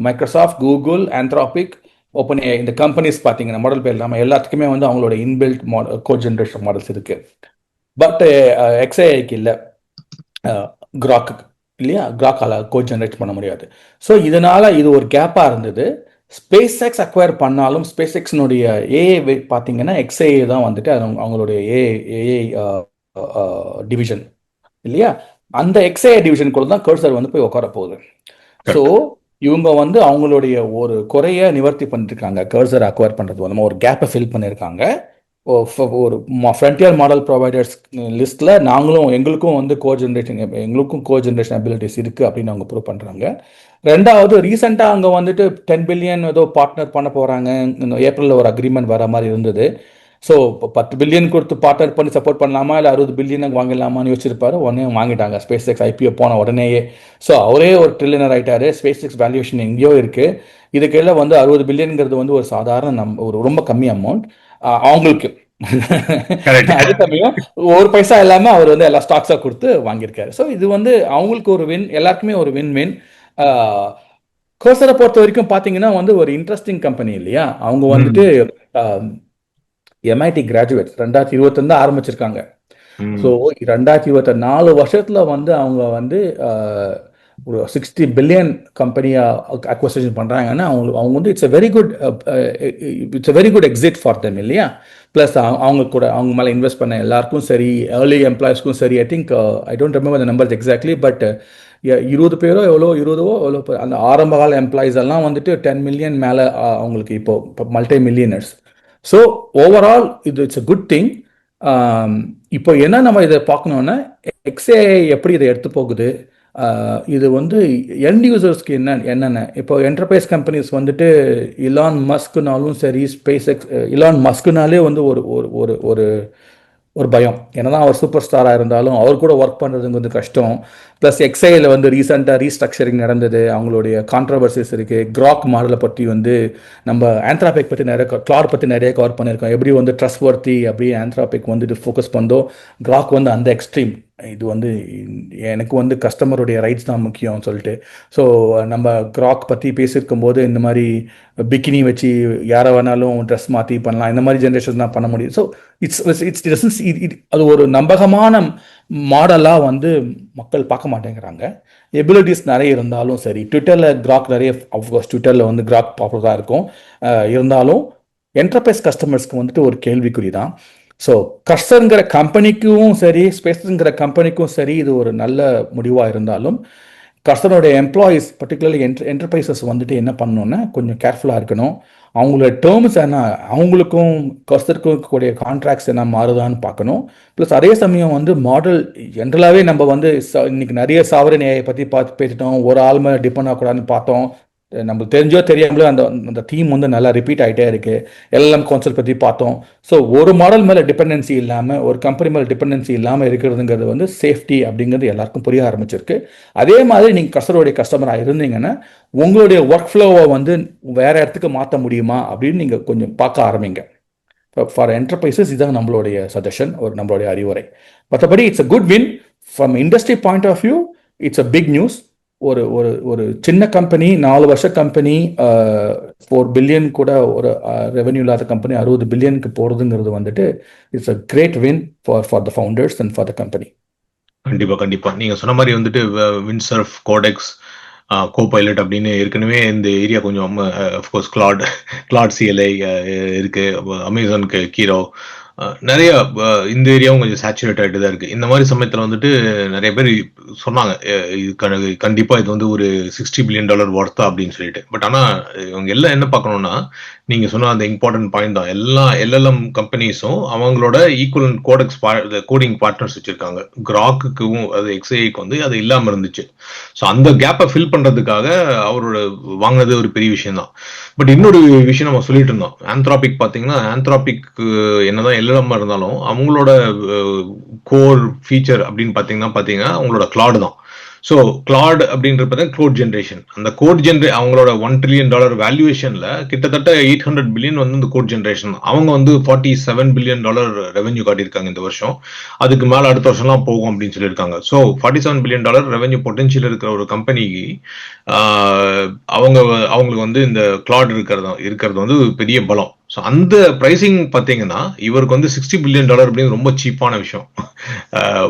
மைக்ரோசாஃப்ட், கூகுள், ஆந்த்ராபிக், OpenAI இந்த கம்பெனிஸ் பார்த்தீங்கன்னா மாடல் பேர் இல்லாமல் எல்லாத்துக்குமே வந்து அவங்களோட இன்பில்ட் கோட் ஜென்ரேஷன் மாடல்ஸ் இருக்கு. பட் XAIக்கு இல்லை, கிராக்கு இல்லையா, கிராக்கால கோட் ஜென்ரேட் பண்ண முடியாது. ஸோ இதனால இது ஒரு கேப்பாக இருந்தது. SpaceX அக்வயர் பண்ணாலும் SpaceXனுடைய ஏஐ பார்த்தீங்கன்னா XAI தான் வந்துட்டு அவங்களுடைய ஏஐ டிவிஷன் இல்லையா. அந்த XAI டிவிஷன் கூட தான் கர்சர் வந்து போய் உட்கார போகுது. ஸோ இவங்க வந்து அவங்களுடைய ஒரு குறைய நிவர்த்தி பண்ணிருக்காங்க. கர்சர் அக்வயர் பண்ணுறது வந்து ஒரு கேப்பை ஃபில் பண்ணியிருக்காங்க. ஒரு ஃப்ரண்டியர் மாடல் ப்ரொவைடர்ஸ் லிஸ்ட்டில் எங்களுக்கும் வந்து கோ ஜென்ரேஷன் அபிலிட்டிஸ் இருக்குது அப்படின்னு அவங்க ப்ரூவ் பண்ணுறாங்க. ரெண்டாவது, ரீசெண்டாக அங்கே வந்துட்டு 10 பில்லியன் ஏதோ பார்ட்னர் பண்ண போகிறாங்க. ஏப்ரலில் ஒரு அக்ரிமெண்ட் வர மாதிரி இருந்தது. ஸோ இப்போ 10 பில்லியன் கொடுத்து பார்ட்னர் பண்ணி சப்போர்ட் பண்ணலாமா, இல்லை 60 பில்லியனுக்கு வாங்கிடலாமான்னு யோசிச்சிருப்பாரு. உடனே வாங்கிட்டாங்க SpaceX IPO போன உடனேயே. ஸோ அவரே ஒரு ட்ரில்லியனர் ஆகிட்டாரு. SpaceX வேல்யூஷன் எங்கேயோ இருக்குது. இதுக்கெல்லாம் வந்து 60 பில்லியனுங்கிறது வந்து ஒரு சாதாரண ஒரு ரொம்ப கம்மி அமௌண்ட் அவங்களுக்கு. அதே சமயம் ஒரு பைசா இல்லாமல் அவர் வந்து எல்லா ஸ்டாக்ஸாக கொடுத்து வாங்கியிருக்காரு. ஸோ இது வந்து அவங்களுக்கு ஒரு வின், எல்லாருக்குமே ஒரு வின். கர்சரை பொறுத்த வரைக்கும் பார்த்தீங்கன்னா வந்து ஒரு இன்ட்ரெஸ்டிங் கம்பெனி இல்லையா. அவங்க வந்துட்டு MIT கிராஜுவேட்ஸ் 2021 தான் ஆரம்பிச்சிருக்காங்க. ஸோ 2024 வருஷத்துல வந்து அவங்க வந்து ஒரு 60 பில்லியன் கம்பெனியை அக்வசிஷன் பண்ணுறாங்கன்னா அவங்க வந்து it's a very good exit for them இல்லையா. ப்ளஸ் அவங்க மேலே இன்வெஸ்ட் பண்ண எல்லாருக்கும் சரி, ஏர்லி எம்ப்ளாயிஸ்க்கும் சரி, I think I don't remember the numbers exactly, but 20 பேரோ எவ்வளோ அந்த ஆரம்பகால எம்ப்ளாயிஸ் எல்லாம் வந்துட்டு 10 மில்லியன் மேலே அவங்களுக்கு இப்போ multi millionaires. So overall it's a good thing. இப்போ என்ன நம்ம இதை பார்க்கணுன்னா, XAI எப்படி இதை எடுத்து போகுது, இது வந்து எண்ட் யூசர்ஸ்க்கு என்னென்ன இப்போ என்டர்பிரைஸ் கம்பெனிஸ் வந்துட்டு இலான் மஸ்க்னாலும் சரி, இலான் மஸ்க்னாலே வந்து ஒரு பயம். என்னதான் அவர் சூப்பர் ஸ்டாராக இருந்தாலும் அவர் கூட ஒர்க் பண்ணுறதுங்க வந்து கஷ்டம். ப்ளஸ் XAIல வந்து ரீசெண்டாக ரீஸ்ட்ரக்சரிங் நடந்தது, அவங்களுடைய கான்ட்ரவர்சிஸ் இருக்குது. கிராக் மாடலை பற்றி வந்து நம்ம ஆந்த்ராபிக் பற்றி கிளாட் பற்றி நிறைய கவர் பண்ணியிருக்கோம். எப்படி வந்து ட்ரஸ்ட் வர்த்தி அப்படி ஆந்த்ராபிக் வந்துட்டு ஃபோக்கஸ் பண்ணோம், கிராக் வந்து அந்த எக்ஸ்ட்ரீம். இது வந்து எனக்கு வந்து கஸ்டமருடைய ரைட்ஸ் தான் முக்கியம் சொல்லிட்டு. ஸோ நம்ம கிராக் பற்றி பேசியிருக்கும் போது இந்த மாதிரி பிக்கினி வச்சு யாரை வேணாலும் ட்ரெஸ் மாற்றி பண்ணலாம், இந்த மாதிரி ஜென்ரேஷன் தான் பண்ண முடியும். ஸோ அது ஒரு நம்பகமான மாடலாக வந்து மக்கள் பார்க்க மாட்டேங்கிறாங்க. எபிலிட்டிஸ் நிறைய இருந்தாலும் சரி, ட்விட்டரில் கிராக் நிறைய, ஆஃப்கோர்ஸ் ட்விட்டரில் வந்து கிராக் பாப்புலராக இருக்கும். இருந்தாலும் என்டர்பிரைஸ் கஸ்டமர்ஸ்க்கு வந்துட்டு ஒரு கேள்விக்குறி தான். ஸோ கர்சருங்கிற கம்பெனிக்கும் சரி, ஸ்பேஸ்ங்கிற கம்பெனிக்கும் சரி, இது ஒரு நல்ல முடிவாக இருந்தாலும் கர்சருடைய எம்ப்ளாயீஸ் பர்டிகுலர்லி என்டர்பிரைசஸ் வந்துட்டு என்ன பண்ணணும்னா கொஞ்சம் கேர்ஃபுல்லாக இருக்கணும். அவங்களோட டேர்ம்ஸ் என்ன, அவங்களுக்கும் கர்சருக்கும் கூடிய கான்ட்ராக்ட்ஸ் என்ன மாறுதான்னு பார்க்கணும். ப்ளஸ் அதே சமயம் வந்து மாடல் ஜென்ரலாகவே நம்ம வந்து இன்னைக்கு நிறைய சாவரின் ஏஐ பற்றி பேசிட்டோம். ஒரு ஆள் மேலே டிபெண்ட் ஆகக்கூடாதுன்னு பார்த்தோம். நம்மளுக்கு தெரிஞ்சோ தெரியாமலோ அந்த தீம் வந்து நல்லா ரிப்பீட் ஆகிட்டே இருக்கு. LLM கான்செப்ட் பற்றி பார்த்தோம். ஸோ ஒரு மாடல் மேலே டிபெண்டன்சி இல்லாமல், ஒரு கம்பெனி மேலே டிபெண்டன்சி இல்லாமல் இருக்கிறதுங்கிறது வந்து சேஃப்டி அப்படிங்கிறது எல்லாருக்கும் புரிய ஆரம்பிச்சிருக்கு. அதே மாதிரி நீங்கள் கர்சருடைய கஸ்டமராக இருந்தீங்கன்னா உங்களுடைய ஒர்க் ஃப்ளோவை வந்து வேற இடத்துக்கு மாற்ற முடியுமா அப்படின்னு நீங்கள் கொஞ்சம் பார்க்க ஆரம்பிங்க. ஃபார் என்டர்பிரைசஸ் இதான் நம்மளுடைய சஜஷன், நம்மளுடைய அறிவுரை. மற்றபடி it's a good win from industry point of view. It's a big news. ஒரு சின்ன கம்பெனி, 4 வருஷ கம்பெனி, 4 பில்லியன் கூட ஒரு ரெவென்யூ இல்லாத கம்பெனி 60 பில்லியனுக்கு போகிறதுங்கிறது வந்துட்டு it's a great win for the founders and for the company. கண்டிப்பா நீங்க சொன்ன மாதிரி வந்துட்டு விண்ட்சர்ஃப், கோடெக்ஸ், கோபைலட் அப்படின்னு ஏற்கனவே இந்த ஏரியா கொஞ்சம் அஃப்கோர்ஸ் கிளாட் CLI இருக்கு, அமேசானுக்கு கீரோ, நிறைய இந்த ஏரியாவும் கொஞ்சம் சேச்சுரேட் ஆகிட்டு தான் இருக்கு. இந்த மாதிரி சமயத்தில் வந்துட்டு நிறைய பேர் சொன்னாங்க இது கண்டிப்பா இது வந்து ஒரு $60 பில்லியன் ஒர்த்தா அப்படின்னு சொல்லிட்டு. பட் ஆனால் இவங்க எல்லாம் என்ன பார்க்கணும்னா, நீங்க சொன்ன அந்த இம்பார்ட்டன்ட் பாயிண்ட் தான், எல்லா LLM கம்பெனிஸும் அவங்களோட ஈக்குவல் கோடெக்ஸ் கோடிங் பார்ட்னர்ஸ் வச்சிருக்காங்க. கிராக்குக்கும் அது XAIக்கு வந்து அது இல்லாமல் இருந்துச்சு. ஸோ அந்த கேப்பை ஃபில் பண்றதுக்காக அவரோட வாங்கினது ஒரு பெரிய விஷயம் தான். பட் இன்னொரு விஷயம் நம்ம சொல்லிட்டு இருந்தோம், ஆந்த்ராபிக் பார்த்தீங்கன்னா, ஆந்த்ராபிக் என்னதான் LLM இருந்தாலும் அவங்களோட கோர் ஃபீச்சர் அப்படின்னு பார்த்தீங்கன்னா அவங்களோட கிளாட் தான். ஸோ கிளாட் அப்படின்றது கோட் ஜென்ரேஷன். அந்த கோட் அவங்களோட $1 trillion வேல்யூவேஷன்ல கிட்டத்தட்ட 800 பில்லியன் வந்து இந்த கோட் ஜென்ரேஷன். அவங்க வந்து $47 பில்லியன் ரெவென்யூ காட்டியிருக்காங்க இந்த வருஷம். அதுக்கு மேல அடுத்த வருஷம்லாம் போகும் அப்படின்னு சொல்லியிருக்காங்க. ஸோ $47 பில்லியன் ரெவென்யூ பொட்டன்ஷியல் இருக்கிற ஒரு கம்பெனிக்கு அவங்களுக்கு வந்து இந்த கிளாட் இருக்கிறது வந்து பெரிய பலம். ஸோ அந்த பிரைசிங் பார்த்தீங்கன்னா இவருக்கு வந்து $60 பில்லியன் அப்படின்னு ரொம்ப சீப்பான விஷயம்.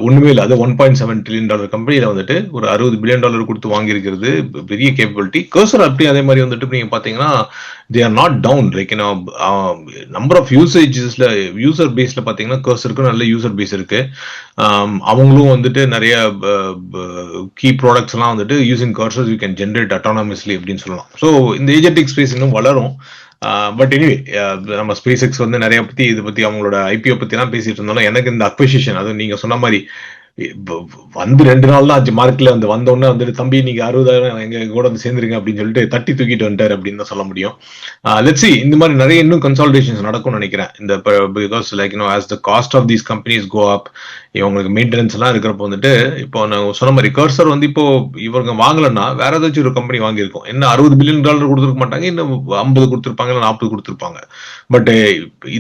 ஒண்ணுமே இல்லை. அது $1.7 trillion கம்பெனியில வந்துட்டு ஒரு $60 பில்லியன் கொடுத்து வாங்கியிருக்கிறது பெரிய கேப்பபிலிட்டி. கர்சர் அப்படி அதே மாதிரி வந்துட்டு நீங்க பாத்தீங்கன்னா they are not down, like number of user பேஸ்ல பாத்தீங்கன்னா கர்சருக்கு நல்ல யூசர் பேஸ் இருக்கு. அவங்களும் வந்துட்டு நிறைய கீ ப்ராடக்ட்ஸ் எல்லாம் வந்துட்டு using cursor you can generate அட்டானமஸ்லி அப்படின்னு சொல்லலாம். ஸோ இந்த ஏஜென்டிக் ஸ்பேஸ் இன்னும் வளரும். பட் எனிவே நம்ம ஸ்பேஸ் எக்ஸ் வந்து நிறைய இதை பத்தி அவங்களோட ஐபிஓ பத்தி எல்லாம் பேசிட்டு இருந்தாலும் எனக்கு இந்த அக்விசிஷன், அது நீங்க சொன்ன மாதிரி வந்து 2 நாள் தான் ஆச்சு மார்க்கெட்ல வந்து வந்தோடனே வந்துட்டு தம்பி நீங்க 60,000 எங்க கூட வந்து சேர்ந்துருங்க அப்படின்னு சொல்லிட்டு தட்டி தூக்கிட்டு வந்துட்டாரு அப்படின்னு தான் சொல்ல முடியும். லெட்ஸ் see, இந்த மாதிரி நிறைய இன்னும் கன்சாலிடேஷன்ஸ் நடக்கும்னு நினைக்கிறேன். இந்த because like as the cost of these companies go up, இவங்களுக்கு மெயின்டெனன்ஸ் எல்லாம் இருக்கிறப்ப வந்துட்டு இப்போ நான் சொன்ன மாதிரி கர்சர் வந்து இப்போ இவங்க வாங்கலன்னா வேற ஏதாச்சும் ஒரு கம்பெனி வாங்கியிருக்கும். என்ன $60 பில்லியன் கொடுத்துருக்க மாட்டாங்க, இன்னும் 50 கொடுத்துருப்பாங்க, இல்லை 40 கொடுத்துருப்பாங்க. பட்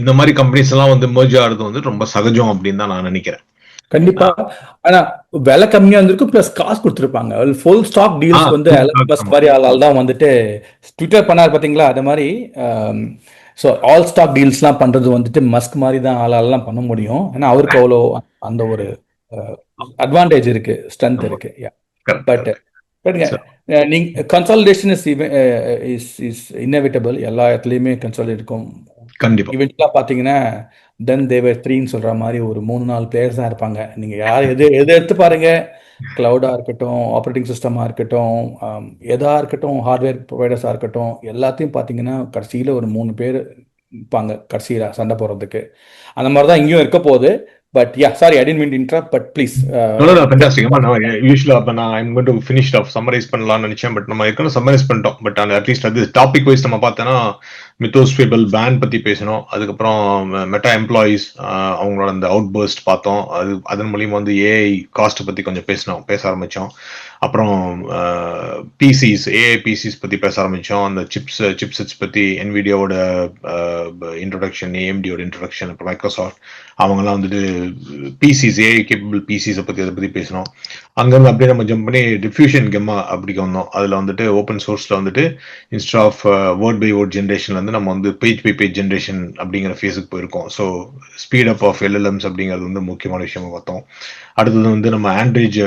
இந்த மாதிரி கம்பெனிஸ் எல்லாம் வந்து மெர்ஜ் ஆகிறது வந்து ரொம்ப சகஜம் அப்படின்னு தான் நான் நினைக்கிறேன். கண்டிப்பா. ஆனா விலை கம்மியா இருந்திருக்கும், பிளஸ் காசு கொடுத்துருப்பாங்க. ஃபுல் ஸ்டாக் டீல்ஸ் வந்து மாதிரி ஆளால் தான் வந்துட்டு ட்விட்டர் பண்ணார் பாத்தீங்களா, அது மாதிரி. ஸோ ஆல் ஸ்டாக் டீல்ஸ்லாம் பண்றது வந்துட்டு மஸ்க் மாதிரி தான் ஆளாலாம் பண்ண முடியும். ஏன்னா அவருக்கு அவ்வளோ அந்த ஒரு அட்வான்டேஜ் இருக்கு, ஸ்ட்ரென்த் இருக்கு. பட் நீங்க கன்சாலிடேஷன் இஸ் இன்னெவிட்டபிள். எல்லா இடத்துலயுமே கன்சாலிடேட் இருக்கும். கண்டிப்பா. இவெண்ட்லாம் பாத்தீங்கன்னா தென் தேவர் 3ன்னு சொல்ற மாதிரி ஒரு 3-4 பிளேயர்ஸ் தான் இருப்பாங்க. நீங்க எது எடுத்து பாருங்க, கிளவுடா இருக்கட்டும், ஆப்ரேட்டிங் சிஸ்டமா இருக்கட்டும், எதா இருக்கட்டும், ஹார்ட்வேர் ப்ரொவைடர்ஸா இருக்கட்டும், எல்லாத்தையும் பாத்தீங்கன்னா கடைசியில ஒரு 3 பேர் இருப்பாங்க கடைசியில சண்டை போடுறதுக்கு. அந்த மாதிரி தான் இங்கேயும் இருக்க போகுது. But yeah, sorry, I didn't mean to interrupt, but please. No, fantastic. Usually I'm going to finish it off, summarize பண்ணலாம்னு நினைச்சேன். பட் நம்ம ஏற்கனவே சம்மரைஸ் பண்ணிட்டோம். பட் அட்லீஸ்ட் அது டாபிக் வைஸ் நம்ம பார்த்தோன்னா மித்தோஸ் ஃபேபிள் பேன் பத்தி பேசணும். அதுக்கப்புறம் மெட்டா எம்ப்ளாயீஸ் அவங்களோட அந்த அவுட் பர்ஸ்ட் பார்த்தோம். அதன் மூலியமா வந்து ஏஐ காஸ்ட் பத்தி கொஞ்சம் பேச ஆரம்பிச்சோம். அப்புறம் பிசிஸ், ஏஐ பிசிஸ் பத்தி பேச ஆரம்பிச்சோம். அந்த சிப்செட்ஸ் பத்தி, என்விடியாவோட இன்ட்ரோடக்ஷன், ஏஎம்டியோட இன்ட்ரோடக்ஷன், அப்புறம் மைக்ரோசாஃப்ட் அவங்கெல்லாம் வந்துட்டு பிசிஸ், ஏஐ கேப்பபிள் பிசிஸை பத்தி அதை பத்தி பேசணும். அங்கிருந்து அப்படியே நம்ம ஜம்ப் பண்ணி டிஃப்யூஷன் கெம்மா அப்படிக்கு வந்தோம். அதுல வந்துட்டு ஓப்பன் சோர்ஸ்ல வந்துட்டு instead word by word ஜென்ரேஷன்ல வந்து நம்ம வந்து பேஜ் பை பேஜ் ஜென்ரேஷன் அப்படிங்கிற ஃபேஸுக்கு போயிருக்கோம். So speed up of LLMs அப்படிங்கிறது வந்து முக்கியமான விஷயமா பார்த்தோம். அடுத்தது வந்து நம்ம ஆண்ட்ரேஜ்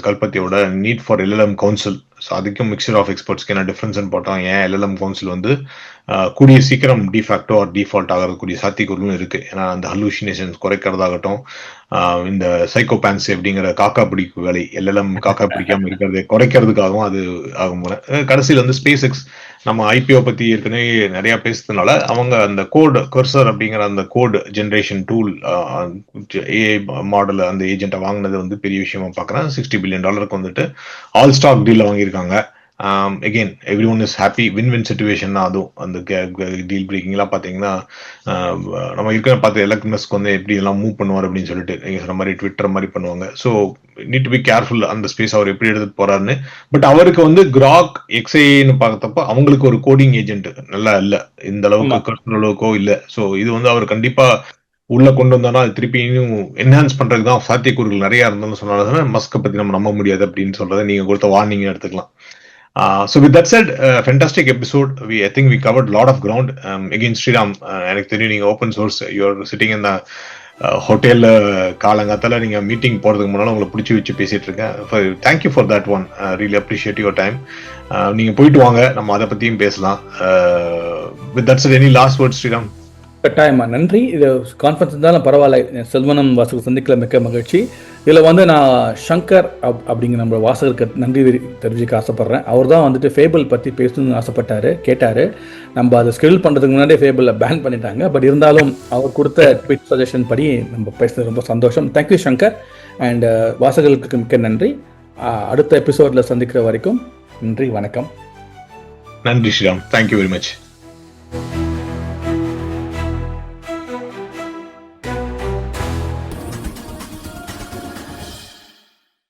கல்பத்தியோட need for LLM council. So அதுக்கும் மிக்சர் ஆஃப் எக்ஸ்பர்ட்ஸ்க்கு என்ன டிஃபரன்ஸ்னு போட்டோம். ஏன் எல்எல்எம் கவுன்சில் வந்து கூடிய சீக்கிரம் டிஃபேக்டோ ஆர் டிஃபால்ட் ஆகிறதுக்கூடிய சாத்தியக்கூறுகளும் இருக்கு. ஏன்னா அந்த ஹலூசினேஷன்ஸ் குறைக்கிறதாகட்டும், இந்த சைக்கோபேன்ஸ் அப்படிங்கிற காக்கா பிடிக்கும் வேலை, எல்எல்எம் காக்கா பிடிக்காம இருக்கிறது குறைக்கிறதுக்காகவும் அது ஆகும். கடைசியில் வந்து ஸ்பேஸ் எக்ஸ் நம்ம ஐபிஓ பத்தி ஏற்கனவே நிறைய பேசுறதுனால அவங்க அந்த கோட் கர்சர் அப்படிங்கிற அந்த code generation tool AI model அந்த ஏஜென்ட்டை வாங்கினது வந்து பெரிய விஷயமா பார்க்குறேன். $60 பில்லியன் வந்துட்டு ஆல் ஸ்டாக் டீல் வாங்கியிருக்காங்க. Again every one is happy, win situation தான். அதுவும் அந்த டீல் பிரேக்கிங்லாம் பார்த்தீங்கன்னா நம்ம இருக்கிற பார்த்து எலக்ட் மஸ்க் வந்து எப்படி எல்லாம் மூவ் பண்ணுவார் அப்படின்னு சொல்லிட்டு நீங்கள் சொன்ன மாதிரி ட்விட்டர் மாதிரி பண்ணுவாங்க. So need to be careful அந்த ஸ்பேஸ் அவர் எப்படி எடுத்துட்டு போறாருன்னு. பட் அவருக்கு வந்து கிராக் எக்ஸ்ஐன்னு பார்த்தப்ப அவங்களுக்கு ஒரு கோடிங் ஏஜென்ட் நல்லா இல்லை, இந்த அளவுக்கு கர்சர் அளவுக்கோ இல்லை. ஸோ இது வந்து அவர் கண்டிப்பா உள்ள கொண்டு வந்தோம்னா அது திருப்பி இன்னும் என்ஹான்ஸ் பண்றதுக்கு தான் சாத்தியக்கூறுகள் நிறைய இருந்தாலும் சொன்னாலும் மஸ்கை பத்தி நம்ம நம்ப முடியாது அப்படின்னு சொல்றதை நீங்க கொடுத்த வார்னிங் எடுத்துக்கலாம். So with that said, fantastic episode. I think we covered a lot of ground. Again, Sriram, எனக்கு தெரியும் நீங்க open source, you're sitting in the ஹோட்டல்ல காலங்காத்தால நீங்க மீட்டிங் போறதுக்கு முன்னால உங்களை பிடிச்சி வச்சு பேசிட்டு இருக்கேன். Thank you for that one, really appreciate your time. நீங்க போயிட்டு வாங்க, நம்ம அதை பத்தியும் பேசலாம். With that said, any last words, Sriram? கட்டாயமா நன்றி. இது கான்ஃபரன்ஸ் இருந்தாலும் பரவாயில்ல, செல்வனம் வாசகர் சந்திக்கல மிக்க மகிழ்ச்சி. இதில் வந்து நான் ஷங்கர் அப்படிங்கிற நம்ம வாசகருக்கு நன்றி தெரிவிக்க ஆசைப்பட்றேன். அவர் தான் வந்துட்டு ஃபேபிள் பற்றி பேசணும்னு ஆசைப்பட்டார், கேட்டார். நம்ம அதை ஸ்கெடியூல் பண்ணுறதுக்கு முன்னாடியே ஃபேபிளில் பேன் பண்ணிட்டாங்க. பட் இருந்தாலும் அவர் கொடுத்த ட்வீட் சஜஷன் படி நம்ம பேசுறது ரொம்ப சந்தோஷம். தேங்க்யூ ஷங்கர். அண்ட் வாசகர்களுக்கு மிக்க நன்றி. அடுத்த எபிசோடில் சந்திக்கிற வரைக்கும் நன்றி, வணக்கம். நன்றி ஸ்ரீராம். Thank you very much.